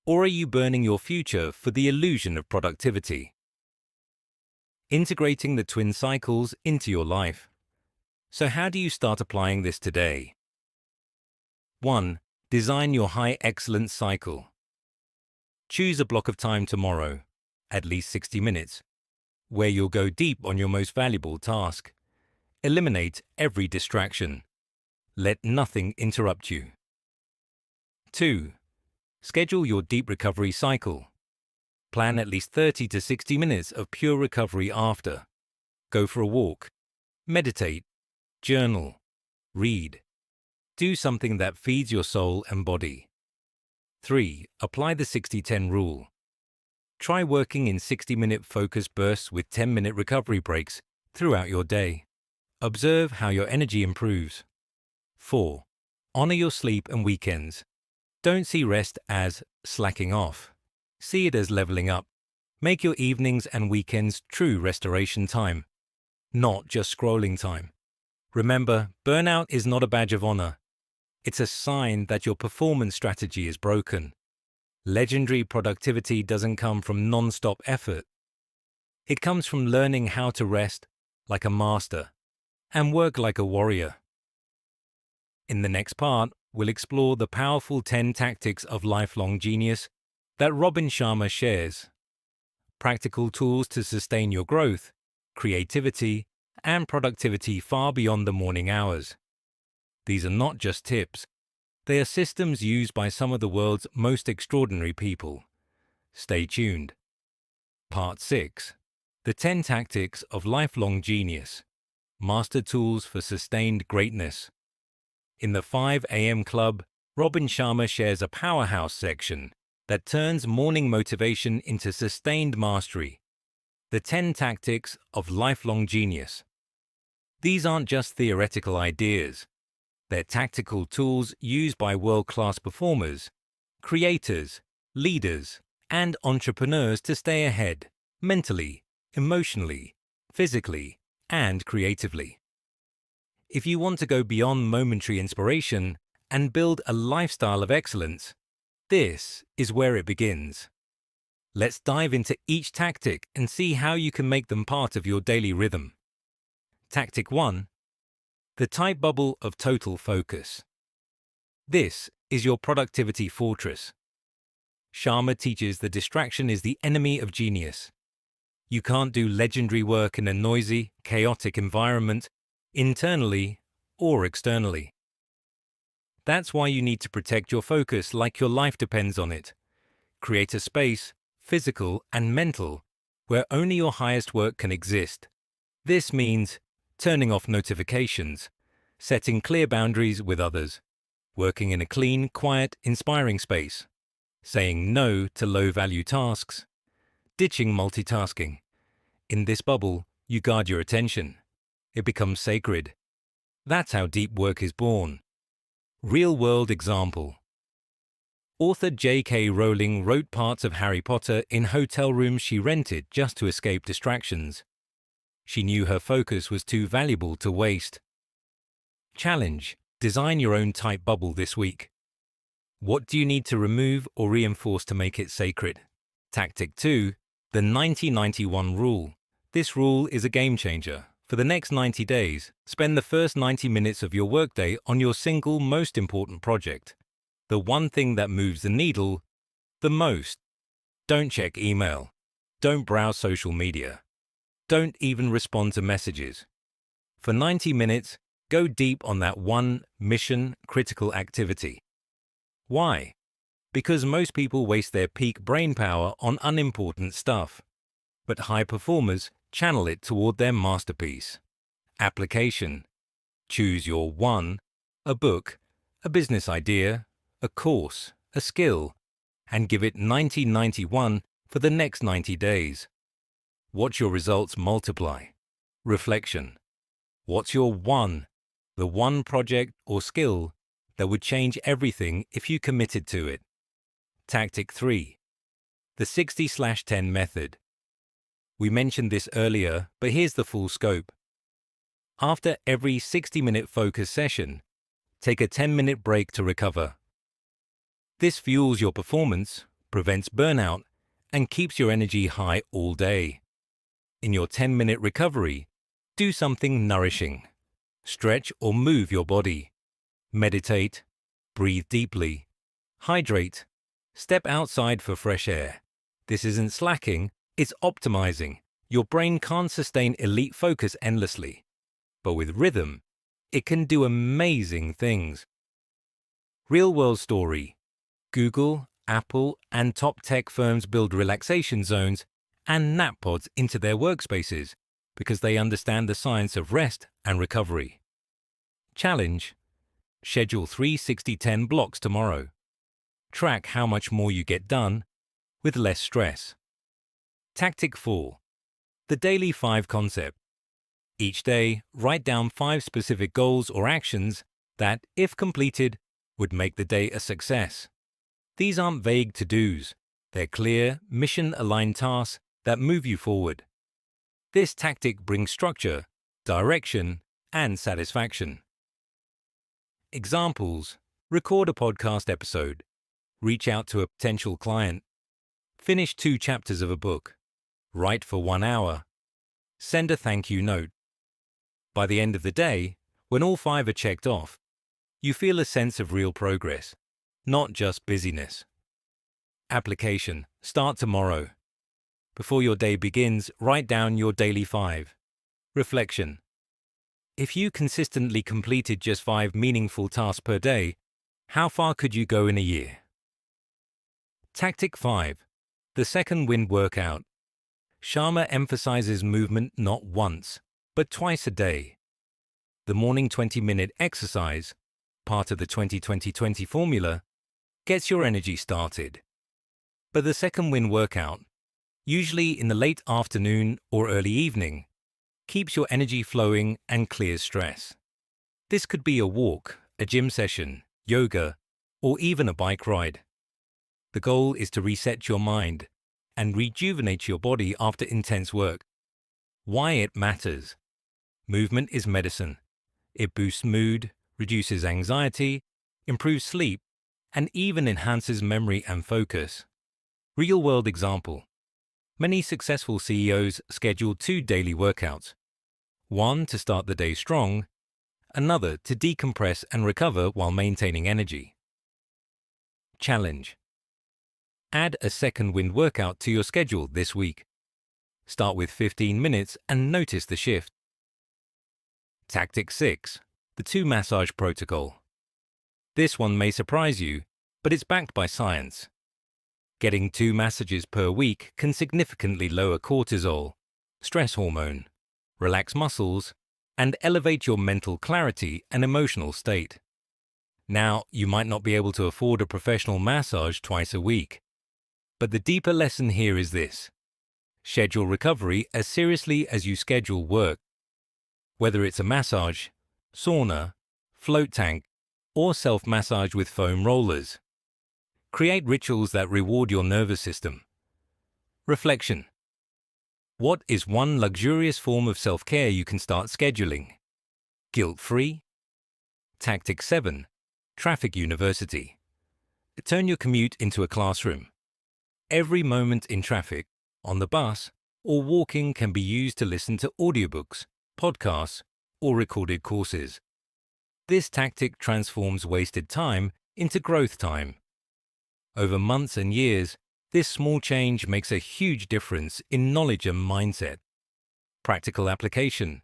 Or are you burning your future for the illusion of productivity? Integrating the twin cycles into your life. So how do you start applying this today? 1. Design your high excellence cycle. Choose a block of time tomorrow, at least 60 minutes, where you'll go deep on your most valuable task. Eliminate every distraction. Let nothing interrupt you. 2. Schedule your deep recovery cycle. Plan at least 30 to 60 minutes of pure recovery after. Go for a walk. Meditate. Journal. Read. Do something that feeds your soul and body. 3. Apply the 60-10 rule. Try working in 60-minute focused bursts with 10-minute recovery breaks throughout your day. Observe how your energy improves. 4. Honor your sleep and weekends. Don't see rest as slacking off. See it as leveling up. Make your evenings and weekends true restoration time, not just scrolling time. Remember, burnout is not a badge of honor. It's a sign that your performance strategy is broken. Legendary productivity doesn't come from non-stop effort. It comes from learning how to rest like a master and work like a warrior. In the next part, we'll explore the powerful 10 tactics of lifelong genius that Robin Sharma shares. Practical tools to sustain your growth, creativity, and productivity far beyond the morning hours. These are not just tips. They are systems used by some of the world's most extraordinary people. Stay tuned. Part 6. The 10 Tactics of Lifelong Genius. Master Tools for Sustained Greatness. In the 5 a.m. Club, Robin Sharma shares a powerhouse section that turns morning motivation into sustained mastery. The 10 Tactics of Lifelong Genius. These aren't just theoretical ideas. They're tactical tools used by world-class performers, creators, leaders, and entrepreneurs to stay ahead, mentally, emotionally, physically, and creatively. If you want to go beyond momentary inspiration and build a lifestyle of excellence, this is where it begins. Let's dive into each tactic and see how you can make them part of your daily rhythm. Tactic 1. The tight bubble of total focus. This is your productivity fortress. Sharma teaches that distraction is the enemy of genius. You can't do legendary work in a noisy, chaotic environment, internally or externally. That's why you need to protect your focus like your life depends on it. Create a space, physical and mental, where only your highest work can exist. This means turning off notifications, setting clear boundaries with others, working in a clean, quiet, inspiring space, saying no to low-value tasks, ditching multitasking. In this bubble, you guard your attention. It becomes sacred. That's how deep work is born. Real-world example. Author J.K. Rowling wrote parts of Harry Potter in hotel rooms she rented just to escape distractions. She knew her focus was too valuable to waste. Challenge: design your own tight bubble this week. What do you need to remove or reinforce to make it sacred? Tactic 2. The 90-91 rule. This rule is a game changer. For the next 90 days, spend the first 90 minutes of your workday on your single most important project. The one thing that moves the needle the most. Don't check email. Don't browse social media. Don't even respond to messages. For 90 minutes, go deep on that one mission-critical activity. Why? Because most people waste their peak brain power on unimportant stuff. But high performers Channel it toward their masterpiece. Application. Choose your one, a book, a business idea, a course, a skill, and give it 90-91 for the next 90 days. Watch your results multiply. Reflection. What's your one, the one project or skill that would change everything if you committed to it? Tactic 3. The 60/10 method. We mentioned this earlier, but here's the full scope. After every 60-minute focus session, take a 10-minute break to recover. This fuels your performance, prevents burnout, and keeps your energy high all day. In your 10-minute recovery, do something nourishing. Stretch or move your body. Meditate, breathe deeply, hydrate, step outside for fresh air. This isn't slacking, it's optimizing. Your brain can't sustain elite focus endlessly, but with rhythm, it can do amazing things. Real-world story. Google, Apple, and top tech firms build relaxation zones and nap pods into their workspaces because they understand the science of rest and recovery. Challenge. Schedule 3 60/10 blocks tomorrow. Track how much more you get done with less stress. Tactic 4. The Daily 5 concept. Each day, write down 5 specific goals or actions that, if completed, would make the day a success. These aren't vague to-dos. They're clear, mission-aligned tasks that move you forward. This tactic brings structure, direction, and satisfaction. Examples. Record a podcast episode. Reach out to a potential client. Finish 2 chapters of a book. Write for 1 hour. Send a thank you note. By the end of the day, when all 5 are checked off, you feel a sense of real progress, not just busyness. Application. Start tomorrow. Before your day begins, write down your daily 5. Reflection. If you consistently completed just 5 meaningful tasks per day, how far could you go in a year? Tactic 5. The second wind workout. Sharma emphasizes movement not once, but twice a day. The morning 20-minute exercise, part of the 20-20-20 formula, gets your energy started. But the second wind workout, usually in the late afternoon or early evening, keeps your energy flowing and clears stress. This could be a walk, a gym session, yoga, or even a bike ride. The goal is to reset your mind and rejuvenate your body after intense work. Why it matters. Movement is medicine. It boosts mood, reduces anxiety, improves sleep, and even enhances memory and focus. Real-world example. Many successful CEOs schedule 2 daily workouts. One to start the day strong, another to decompress and recover while maintaining energy. Challenge. Add a second wind workout to your schedule this week. Start with 15 minutes and notice the shift. Tactic 6. The 2 massage protocol. This one may surprise you, but it's backed by science. Getting 2 massages per week can significantly lower cortisol, stress hormone, relax muscles, and elevate your mental clarity and emotional state. Now, you might not be able to afford a professional massage twice a week, but the deeper lesson here is this. Schedule recovery as seriously as you schedule work. Whether it's a massage, sauna, float tank, or self-massage with foam rollers. Create rituals that reward your nervous system. Reflection. What is one luxurious form of self-care you can start scheduling? Guilt-free? Tactic 7. Traffic University. Turn your commute into a classroom. Every moment in traffic, on the bus, or walking can be used to listen to audiobooks, podcasts, or recorded courses. This tactic transforms wasted time into growth time. Over months and years, this small change makes a huge difference in knowledge and mindset. Practical application.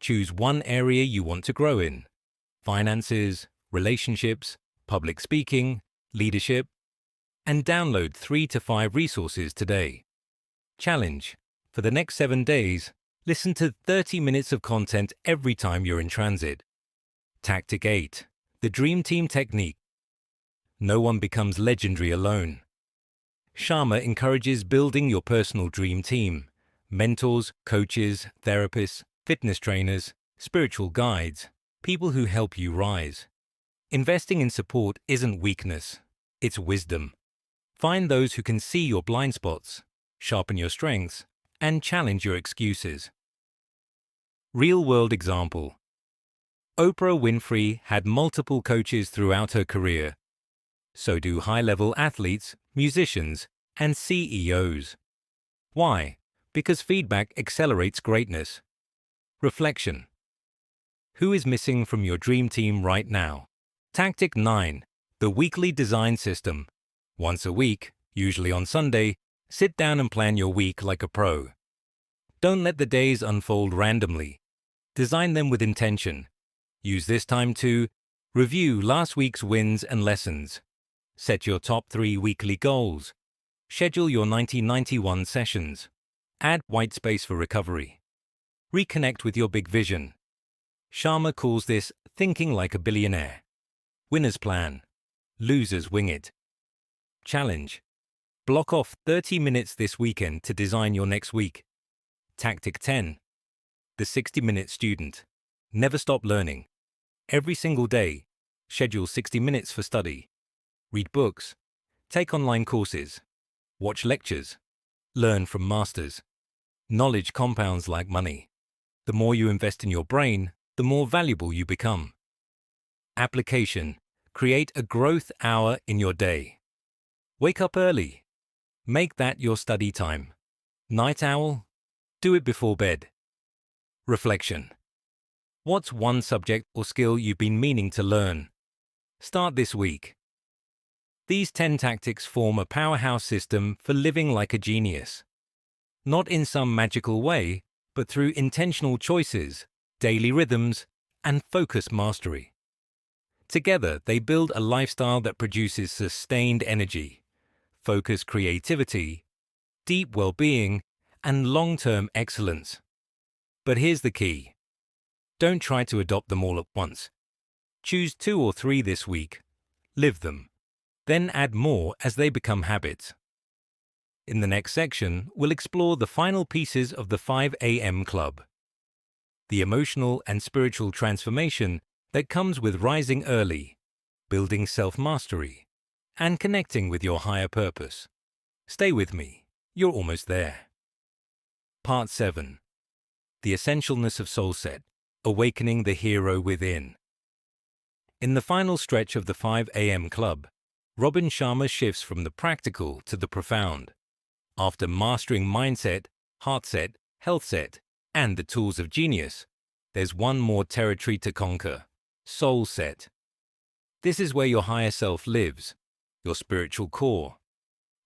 Choose one area you want to grow in. Finances, relationships, public speaking, leadership, and download 3 to 5 resources today. Challenge. For the next 7 days, listen to 30 minutes of content every time you're in transit. Tactic 8. The Dream Team Technique. No one becomes legendary alone. Sharma encourages building your personal dream team. Mentors, coaches, therapists, fitness trainers, spiritual guides, people who help you rise. Investing in support isn't weakness, it's wisdom. Find those who can see your blind spots, sharpen your strengths, and challenge your excuses. Real-world example. Oprah Winfrey had multiple coaches throughout her career. So do high-level athletes, musicians, and CEOs. Why? Because feedback accelerates greatness. Reflection. Who is missing from your dream team right now? Tactic 9. The Weekly Design System. Once a week, usually on Sunday, sit down and plan your week like a pro. Don't let the days unfold randomly. Design them with intention. Use this time to review last week's wins and lessons. Set your top 3 weekly goals. Schedule your 90-91 sessions. Add white space for recovery. Reconnect with your big vision. Sharma calls this thinking like a billionaire. Winners plan. Losers wing it. Challenge. Block off 30 minutes this weekend to design your next week. Tactic 10. The 60-minute student. Never stop learning. Every single day, schedule 60 minutes for study. Read books. Take online courses. Watch lectures. Learn from masters. Knowledge compounds like money. The more you invest in your brain, the more valuable you become. Application. Create a growth hour in your day. Wake up early. Make that your study time. Night owl? Do it before bed. Reflection. What's one subject or skill you've been meaning to learn? Start this week. These 10 tactics form a powerhouse system for living like a genius. Not in some magical way, but through intentional choices, daily rhythms, and focused mastery. Together, they build a lifestyle that produces sustained energy, focused creativity, deep well-being, and long-term excellence. But here's the key. Don't try to adopt them all at once. Choose 2 or 3 this week. Live them. Then add more as they become habits. In the next section, we'll explore the final pieces of the 5 a.m. Club. The emotional and spiritual transformation that comes with rising early, building self-mastery, and connecting with your higher purpose. Stay with me. You're almost there. Part 7. The Essentialness of Soulset, Awakening the Hero Within. In the final stretch of the 5 a.m. Club, Robin Sharma shifts from the practical to the profound. After mastering mindset, heartset, healthset, and the tools of genius, there's one more territory to conquer: soulset. This is where your higher self lives, your spiritual core,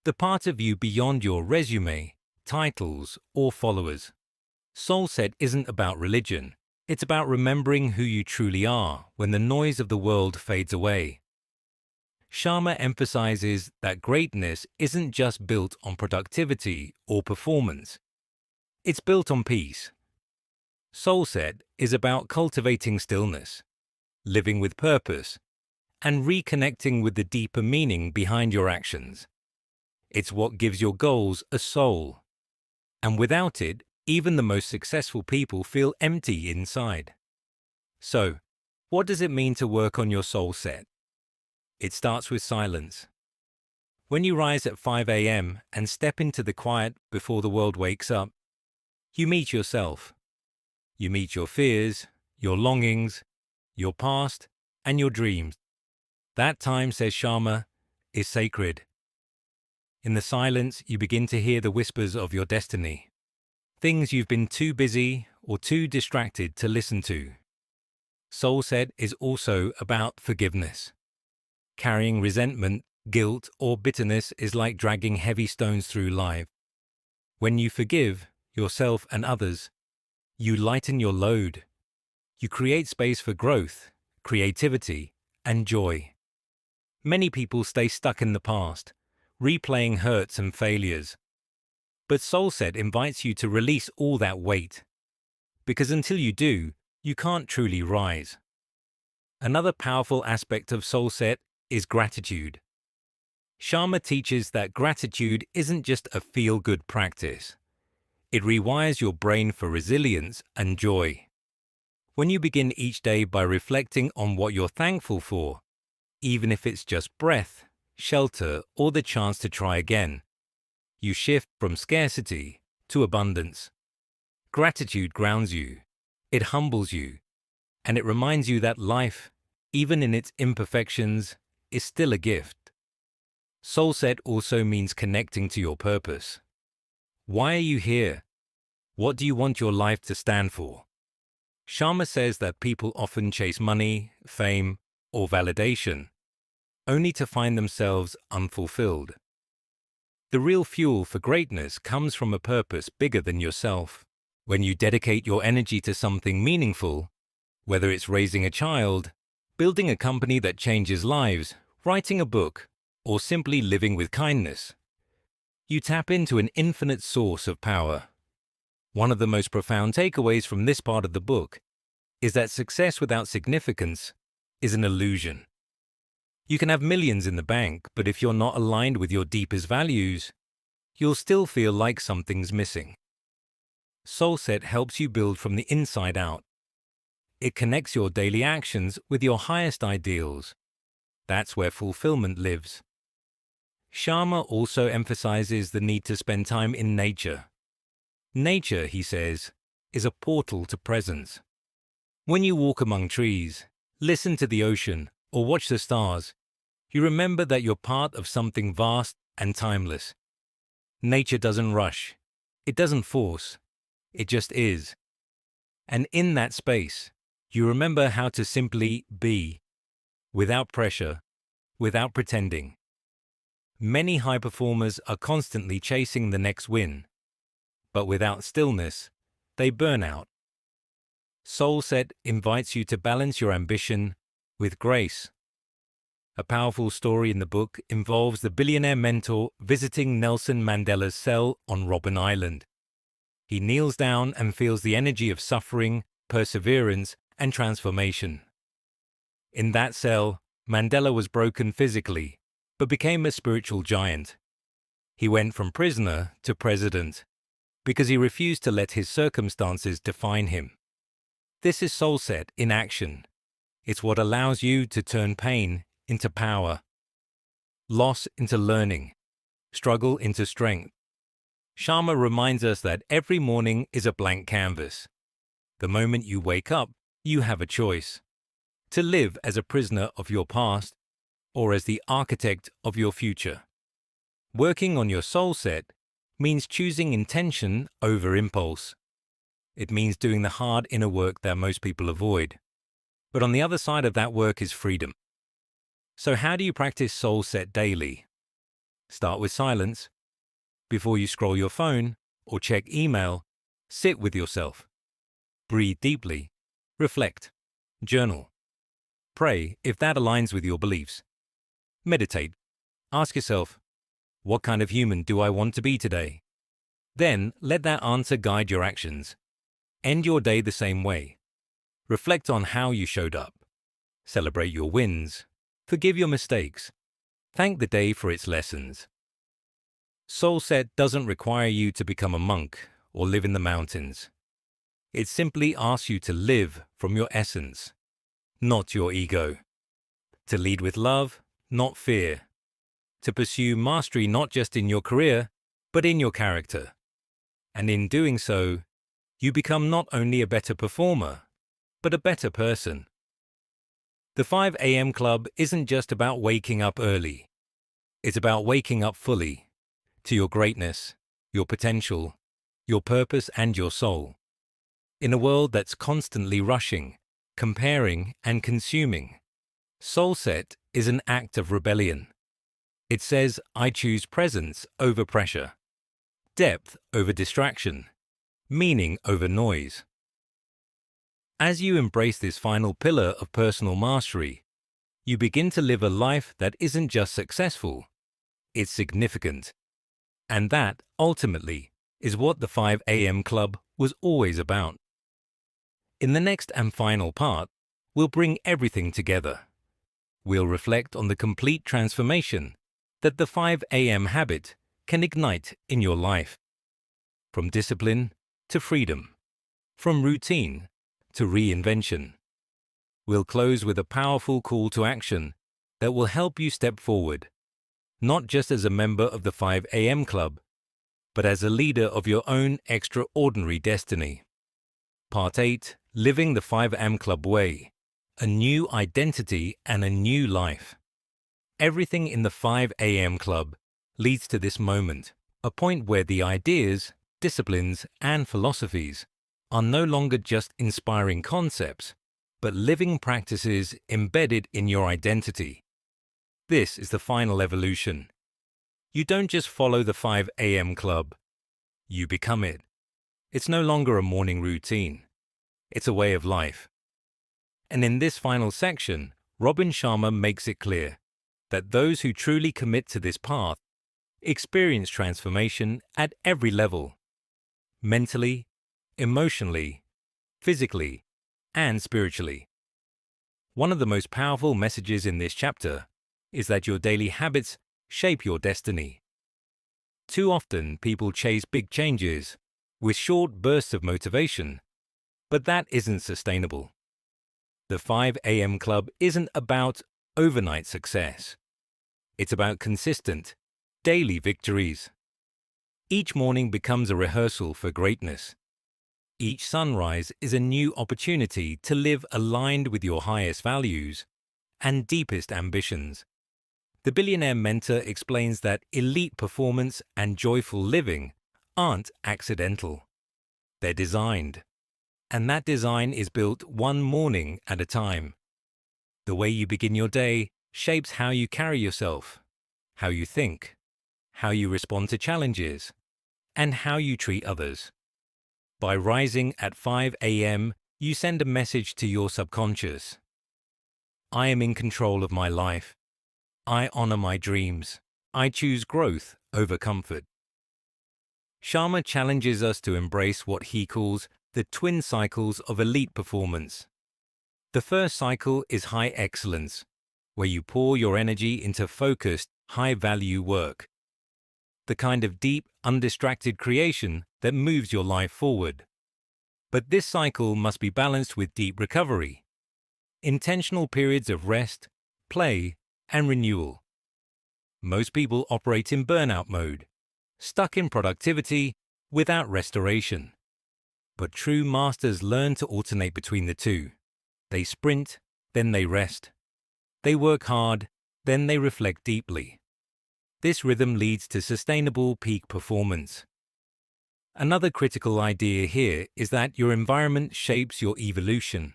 the part of you beyond your resume, titles, or followers. Soulset isn't about religion. It's about remembering who you truly are when the noise of the world fades away. Sharma emphasizes that greatness isn't just built on productivity or performance. It's built on peace. Soulset is about cultivating stillness, living with purpose, and reconnecting with the deeper meaning behind your actions. It's what gives your goals a soul. And without it, even the most successful people feel empty inside. So, what does it mean to work on your soul set? It starts with silence. When you rise at 5 a.m. and step into the quiet before the world wakes up, you meet yourself. You meet your fears, your longings, your past, and your dreams. That time, says Sharma, is sacred. In the silence, you begin to hear the whispers of your destiny. Things you've been too busy or too distracted to listen to. Soulset is also about forgiveness. Carrying resentment, guilt, or bitterness is like dragging heavy stones through life. When you forgive yourself and others, you lighten your load. You create space for growth, creativity, and joy. Many people stay stuck in the past, replaying hurts and failures. But Soulset invites you to release all that weight, because until you do, you can't truly rise. Another powerful aspect of Soulset is gratitude. Sharma teaches that gratitude isn't just a feel-good practice. It rewires your brain for resilience and joy. When you begin each day by reflecting on what you're thankful for, even if it's just breath, shelter, or the chance to try again, you shift from scarcity to abundance. Gratitude grounds you, it humbles you, and it reminds you that life, even in its imperfections, is still a gift. Soulset also means connecting to your purpose. Why are you here? What do you want your life to stand for? Sharma says that people often chase money, fame, or validation, only to find themselves unfulfilled. The real fuel for greatness comes from a purpose bigger than yourself. When you dedicate your energy to something meaningful, whether it's raising a child, building a company that changes lives, writing a book, or simply living with kindness, you tap into an infinite source of power. One of the most profound takeaways from this part of the book is that success without significance is an illusion. You can have millions in the bank, but if you're not aligned with your deepest values, you'll still feel like something's missing. Soulset helps you build from the inside out. It connects your daily actions with your highest ideals. That's where fulfillment lives. Sharma also emphasizes the need to spend time in nature. Nature, he says, is a portal to presence. When you walk among trees, listen to the ocean, or watch the stars, you remember that you're part of something vast and timeless. Nature doesn't rush. It doesn't force. It just is. And in that space, you remember how to simply be, without pressure, without pretending. Many high performers are constantly chasing the next win, but without stillness, they burn out. Soulset invites you to balance your ambition with grace. A powerful story in the book involves the billionaire mentor visiting Nelson Mandela's cell on Robben Island. He kneels down and feels the energy of suffering, perseverance, and transformation. In that cell, Mandela was broken physically, but became a spiritual giant. He went from prisoner to president, because he refused to let his circumstances define him. This is Soulset in action. It's what allows you to turn pain into power, loss into learning, struggle into strength. Sharma reminds us that every morning is a blank canvas. The moment you wake up, you have a choice: to live as a prisoner of your past or as the architect of your future. Working on your Soulset means choosing intention over impulse. It means doing the hard inner work that most people avoid. But on the other side of that work is freedom. So how do you practice Soulset daily? Start with silence. Before you scroll your phone or check email, sit with yourself. Breathe deeply. Reflect. Journal. Pray if that aligns with your beliefs. Meditate. Ask yourself, what kind of human do I want to be today? Then let that answer guide your actions. End your day the same way. Reflect on how you showed up. Celebrate your wins. Forgive your mistakes. Thank the day for its lessons. Soulset doesn't require you to become a monk or live in the mountains. It simply asks you to live from your essence, not your ego. To lead with love, not fear. To pursue mastery not just in your career, but in your character. And in doing so, you become not only a better performer, but a better person. The 5 a.m. Club isn't just about waking up early. It's about waking up fully, to your greatness, your potential, your purpose, and your soul. In a world that's constantly rushing, comparing, and consuming, Soulset is an act of rebellion. It says, I choose presence over pressure, depth over distraction, meaning over noise. As you embrace this final pillar of personal mastery, you begin to live a life that isn't just successful, it's significant. And that, ultimately, is what the 5 a.m. Club was always about. In the next and final part, we'll bring everything together. We'll reflect on the complete transformation that the 5 a.m. habit can ignite in your life. From discipline to freedom, from routine to reinvention. We'll close with a powerful call to action that will help you step forward, not just as a member of the 5 a.m. Club, but as a leader of your own extraordinary destiny. Part 8, Living the 5 a.m. Club Way, a new identity and a new life. Everything in the 5 a.m. Club leads to this moment, a point where the ideas, disciplines, and philosophies are no longer just inspiring concepts, but living practices embedded in your identity. This is the final evolution. You don't just follow the 5 a.m. Club. You become it. It's no longer a morning routine. It's a way of life. And in this final section, Robin Sharma makes it clear that those who truly commit to this path experience transformation at every level, mentally, emotionally, physically, and spiritually. One of the most powerful messages in this chapter is that your daily habits shape your destiny. Too often, people chase big changes with short bursts of motivation, but that isn't sustainable. The 5 a.m. Club isn't about overnight success. It's about consistent, daily victories. Each morning becomes a rehearsal for greatness. Each sunrise is a new opportunity to live aligned with your highest values and deepest ambitions. The billionaire mentor explains that elite performance and joyful living aren't accidental. They're designed. And that design is built one morning at a time. The way you begin your day shapes how you carry yourself, how you think, how you respond to challenges, and how you treat others. By rising at 5 a.m., you send a message to your subconscious. I am in control of my life. I honor my dreams. I choose growth over comfort. Sharma challenges us to embrace what he calls the twin cycles of elite performance. The first cycle is high excellence, where you pour your energy into focused, high-value work. The kind of deep, undistracted creation that moves your life forward. But this cycle must be balanced with deep recovery, intentional periods of rest, play, and renewal. Most people operate in burnout mode, stuck in productivity without restoration. But true masters learn to alternate between the two. They sprint, then they rest. They work hard, then they reflect deeply. This rhythm leads to sustainable peak performance. Another critical idea here is that your environment shapes your evolution.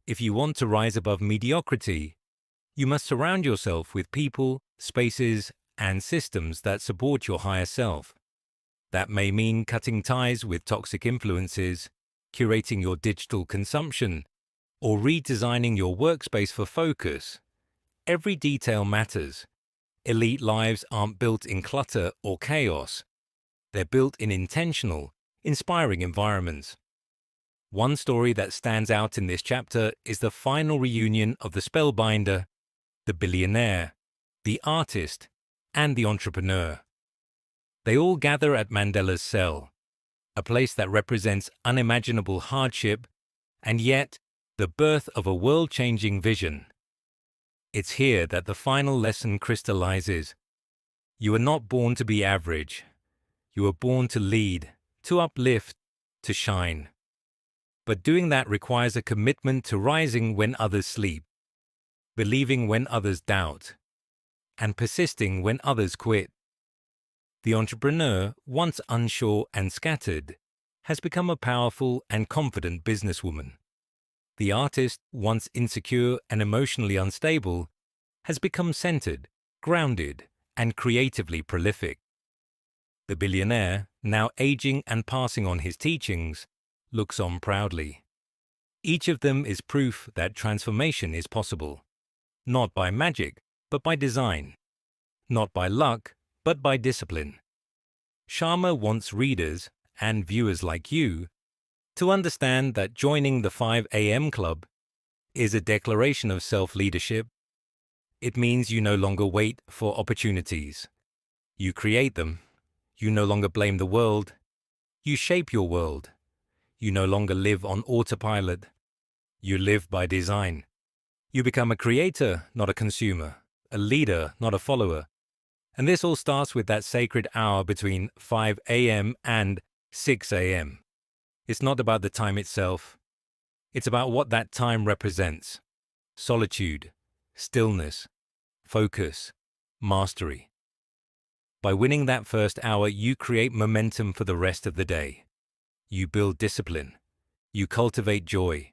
If you want to rise above mediocrity, you must surround yourself with people, spaces, and systems that support your higher self. That may mean cutting ties with toxic influences, curating your digital consumption, or redesigning your workspace for focus. Every detail matters. Elite lives aren't built in clutter or chaos. They're built in intentional, inspiring environments. One story that stands out in this chapter is the final reunion of the spellbinder, the billionaire, the artist, and the entrepreneur. They all gather at Mandela's cell, a place that represents unimaginable hardship and yet the birth of a world-changing vision. It's here that the final lesson crystallizes. You are not born to be average. You are born to lead, to uplift, to shine. But doing that requires a commitment to rising when others sleep, believing when others doubt, and persisting when others quit. The entrepreneur, once unsure and scattered, has become a powerful and confident businesswoman. The artist, once insecure and emotionally unstable, has become centered, grounded, and creatively prolific. The billionaire, now aging and passing on his teachings, looks on proudly. Each of them is proof that transformation is possible, not by magic, but by design, not by luck, but by discipline. Sharma wants readers and viewers like you to understand that joining the 5 a.m. club is a declaration of self-leadership. It means you no longer wait for opportunities. You create them. You no longer blame the world. You shape your world. You no longer live on autopilot. You live by design. You become a creator, not a consumer, a leader, not a follower. And this all starts with that sacred hour between 5 a.m. and 6 a.m. It's not about the time itself. It's about what that time represents. Solitude, stillness, focus, mastery. By winning that first hour, you create momentum for the rest of the day. You build discipline. You cultivate joy.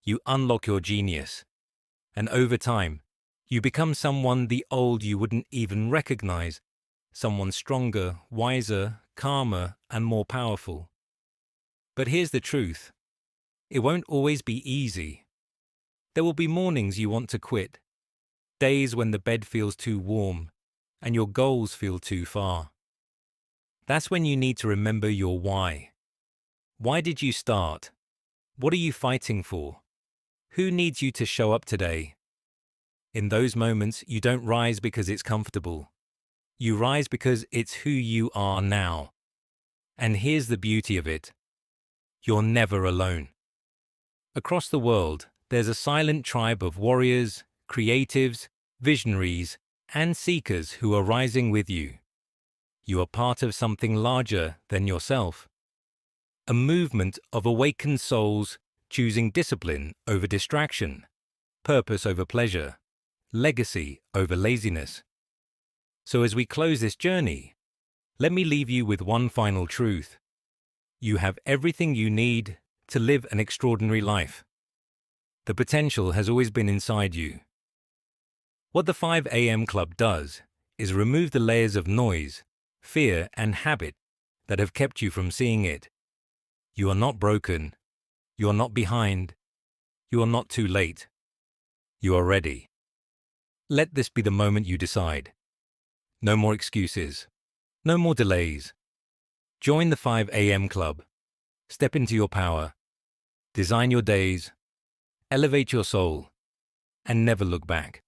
You unlock your genius. And over time, you become someone the old you wouldn't even recognize, someone stronger, wiser, calmer, and more powerful. But here's the truth. It won't always be easy. There will be mornings you want to quit, days when the bed feels too warm and your goals feel too far. That's when you need to remember your why. Why did you start? What are you fighting for? Who needs you to show up today? In those moments, you don't rise because it's comfortable. You rise because it's who you are now. And here's the beauty of it. You're never alone. Across the world, there's a silent tribe of warriors, creatives, visionaries, and seekers who are rising with you. You are part of something larger than yourself. A movement of awakened souls choosing discipline over distraction, purpose over pleasure, legacy over laziness. So as we close this journey, let me leave you with one final truth. You have everything you need to live an extraordinary life. The potential has always been inside you. What the 5 a.m. Club does is remove the layers of noise, fear, and habit that have kept you from seeing it. You are not broken. You are not behind. You are not too late. You are ready. Let this be the moment you decide. No more excuses. No more delays. Join the 5 a.m. Club. Step into your power. Design your days. Elevate your soul. And never look back.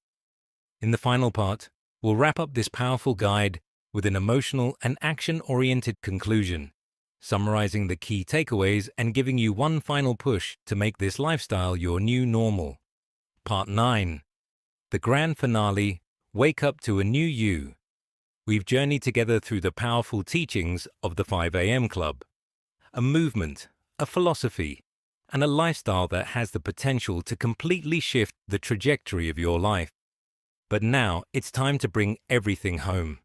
In the final part, we'll wrap up this powerful guide with an emotional and action-oriented conclusion, summarizing the key takeaways and giving you one final push to make this lifestyle your new normal. Part 9. The grand finale, Wake Up to a New You. We've journeyed together through the powerful teachings of the 5 a.m. Club, a movement, a philosophy, and a lifestyle that has the potential to completely shift the trajectory of your life. But now it's time to bring everything home.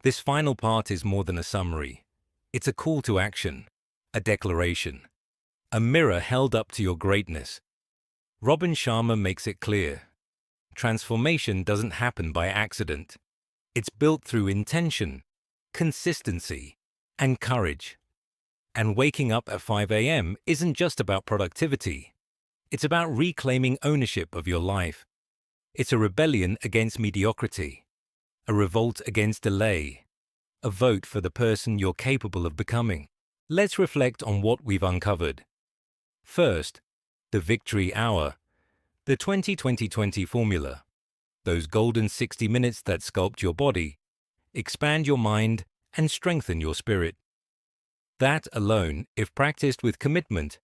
This final part is more than a summary. It's a call to action, a declaration, a mirror held up to your greatness. Robin Sharma makes it clear. Transformation doesn't happen by accident. It's built through intention, consistency, and courage. And waking up at 5 a.m. isn't just about productivity. It's about reclaiming ownership of your life. It's a rebellion against mediocrity, a revolt against delay, a vote for the person you're capable of becoming. Let's reflect on what we've uncovered. First, the victory hour, the 20-20-20 formula, those golden 60 minutes that sculpt your body, expand your mind, and strengthen your spirit. That alone, if practiced with commitment,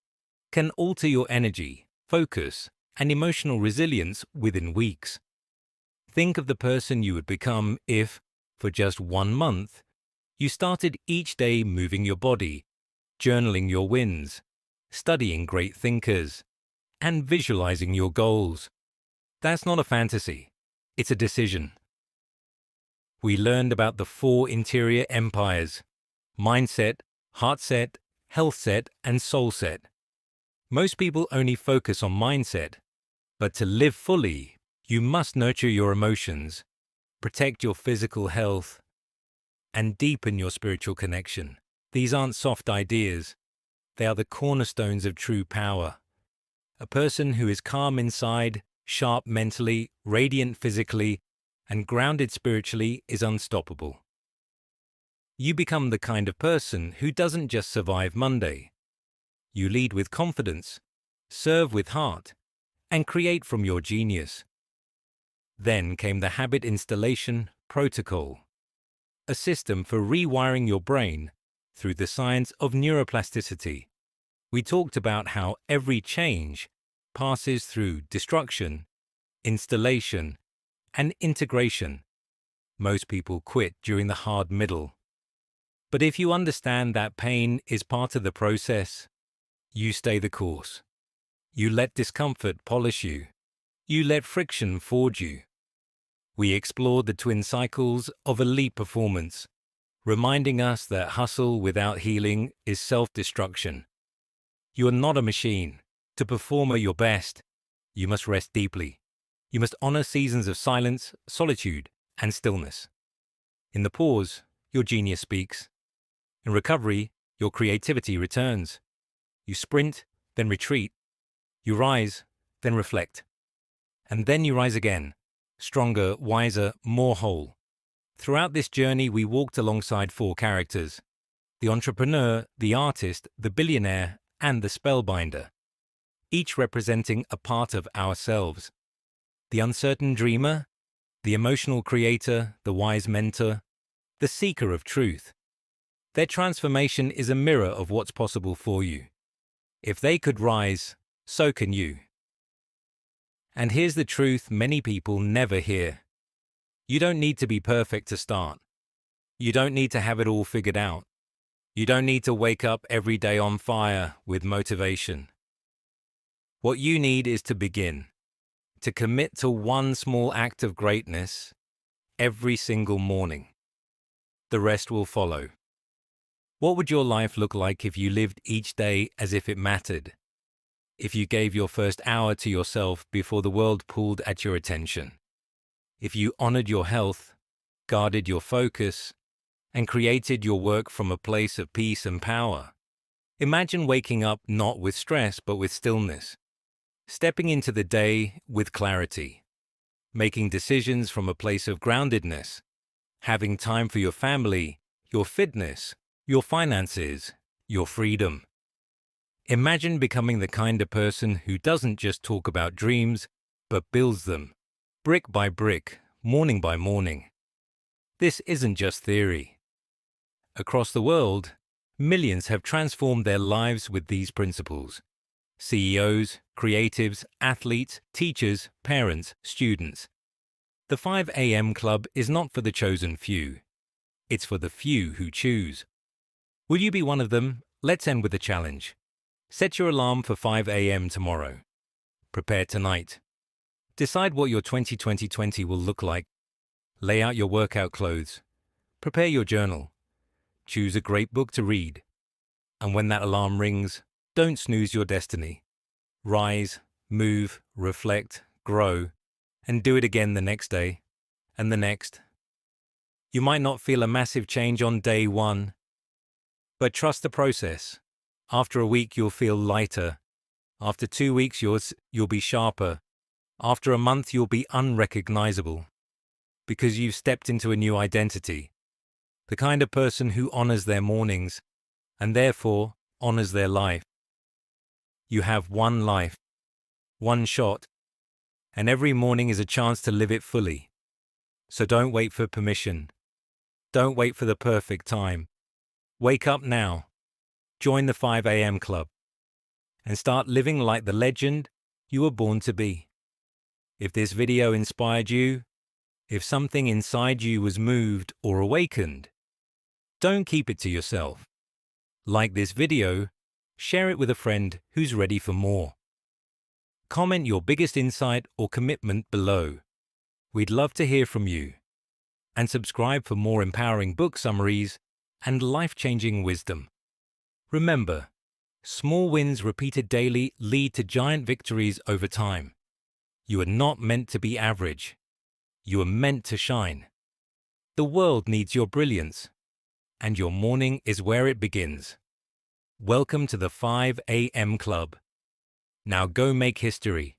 can alter your energy, focus, and emotional resilience within weeks. Think of the person you would become if, for just 1 month, you started each day moving your body, journaling your wins, studying great thinkers, and visualizing your goals. That's not a fantasy. It's a decision. We learned about the 4 interior empires: mindset, heart set, health set, and soul set. Most people only focus on mindset, but to live fully, you must nurture your emotions, protect your physical health, and deepen your spiritual connection. These aren't soft ideas. They are the cornerstones of true power. A person who is calm inside, sharp mentally, radiant physically, and grounded spiritually is unstoppable. You become the kind of person who doesn't just survive Monday. You lead with confidence, serve with heart, and create from your genius. Then came the habit installation protocol, a system for rewiring your brain through the science of neuroplasticity. We talked about how every change passes through destruction, installation, and integration. Most people quit during the hard middle. But if you understand that pain is part of the process, you stay the course. You let discomfort polish you. You let friction forge you. We explored the twin cycles of elite performance, reminding us that hustle without healing is self-destruction. You are not a machine. To perform at your best, you must rest deeply. You must honor seasons of silence, solitude, and stillness. In the pause, your genius speaks. In recovery, your creativity returns. You sprint, then retreat. You rise, then reflect. And then you rise again, stronger, wiser, more whole. Throughout this journey, we walked alongside 4 characters: the entrepreneur, the artist, the billionaire, and the spellbinder, each representing a part of ourselves. The uncertain dreamer, the emotional creator, the wise mentor, the seeker of truth. Their transformation is a mirror of what's possible for you. If they could rise, so can you. And here's the truth many people never hear. You don't need to be perfect to start. You don't need to have it all figured out. You don't need to wake up every day on fire with motivation. What you need is to begin, to commit to one small act of greatness every single morning. The rest will follow. What would your life look like if you lived each day as if it mattered? If you gave your first hour to yourself before the world pulled at your attention? If you honored your health, guarded your focus, and created your work from a place of peace and power? Imagine waking up not with stress but with stillness, stepping into the day with clarity, making decisions from a place of groundedness, having time for your family, your fitness, your finances, your freedom. Imagine becoming the kind of person who doesn't just talk about dreams, but builds them, brick by brick, morning by morning. This isn't just theory. Across the world, millions have transformed their lives with these principles. CEOs, creatives, athletes, teachers, parents, students. The 5 a.m. Club is not for the chosen few. It's for the few who choose. Will you be one of them? Let's end with a challenge. Set your alarm for 5 a.m. tomorrow. Prepare tonight. Decide what your 2020 will look like. Lay out your workout clothes. Prepare your journal. Choose a great book to read. And when that alarm rings, don't snooze your destiny. Rise, move, reflect, grow, and do it again the next day, and the next. You might not feel a massive change on day 1, but trust the process. After a week, you'll feel lighter. After 2 weeks, you'll be sharper. After a month, you'll be unrecognizable, because you've stepped into a new identity, the kind of person who honors their mornings, and therefore honors their life. You have one life, one shot, and every morning is a chance to live it fully. So don't wait for permission. Don't wait for the perfect time. Wake up now. Join the 5 a.m. Club and start living like the legend you were born to be. If this video inspired you, if something inside you was moved or awakened, don't keep it to yourself. Like this video, share it with a friend who's ready for more. Comment your biggest insight or commitment below. We'd love to hear from you. And subscribe for more empowering book summaries and life-changing wisdom. Remember, small wins repeated daily lead to giant victories over time. You are not meant to be average. You are meant to shine. The world needs your brilliance, and your morning is where it begins. Welcome to the 5 a.m. Club. Now go make history.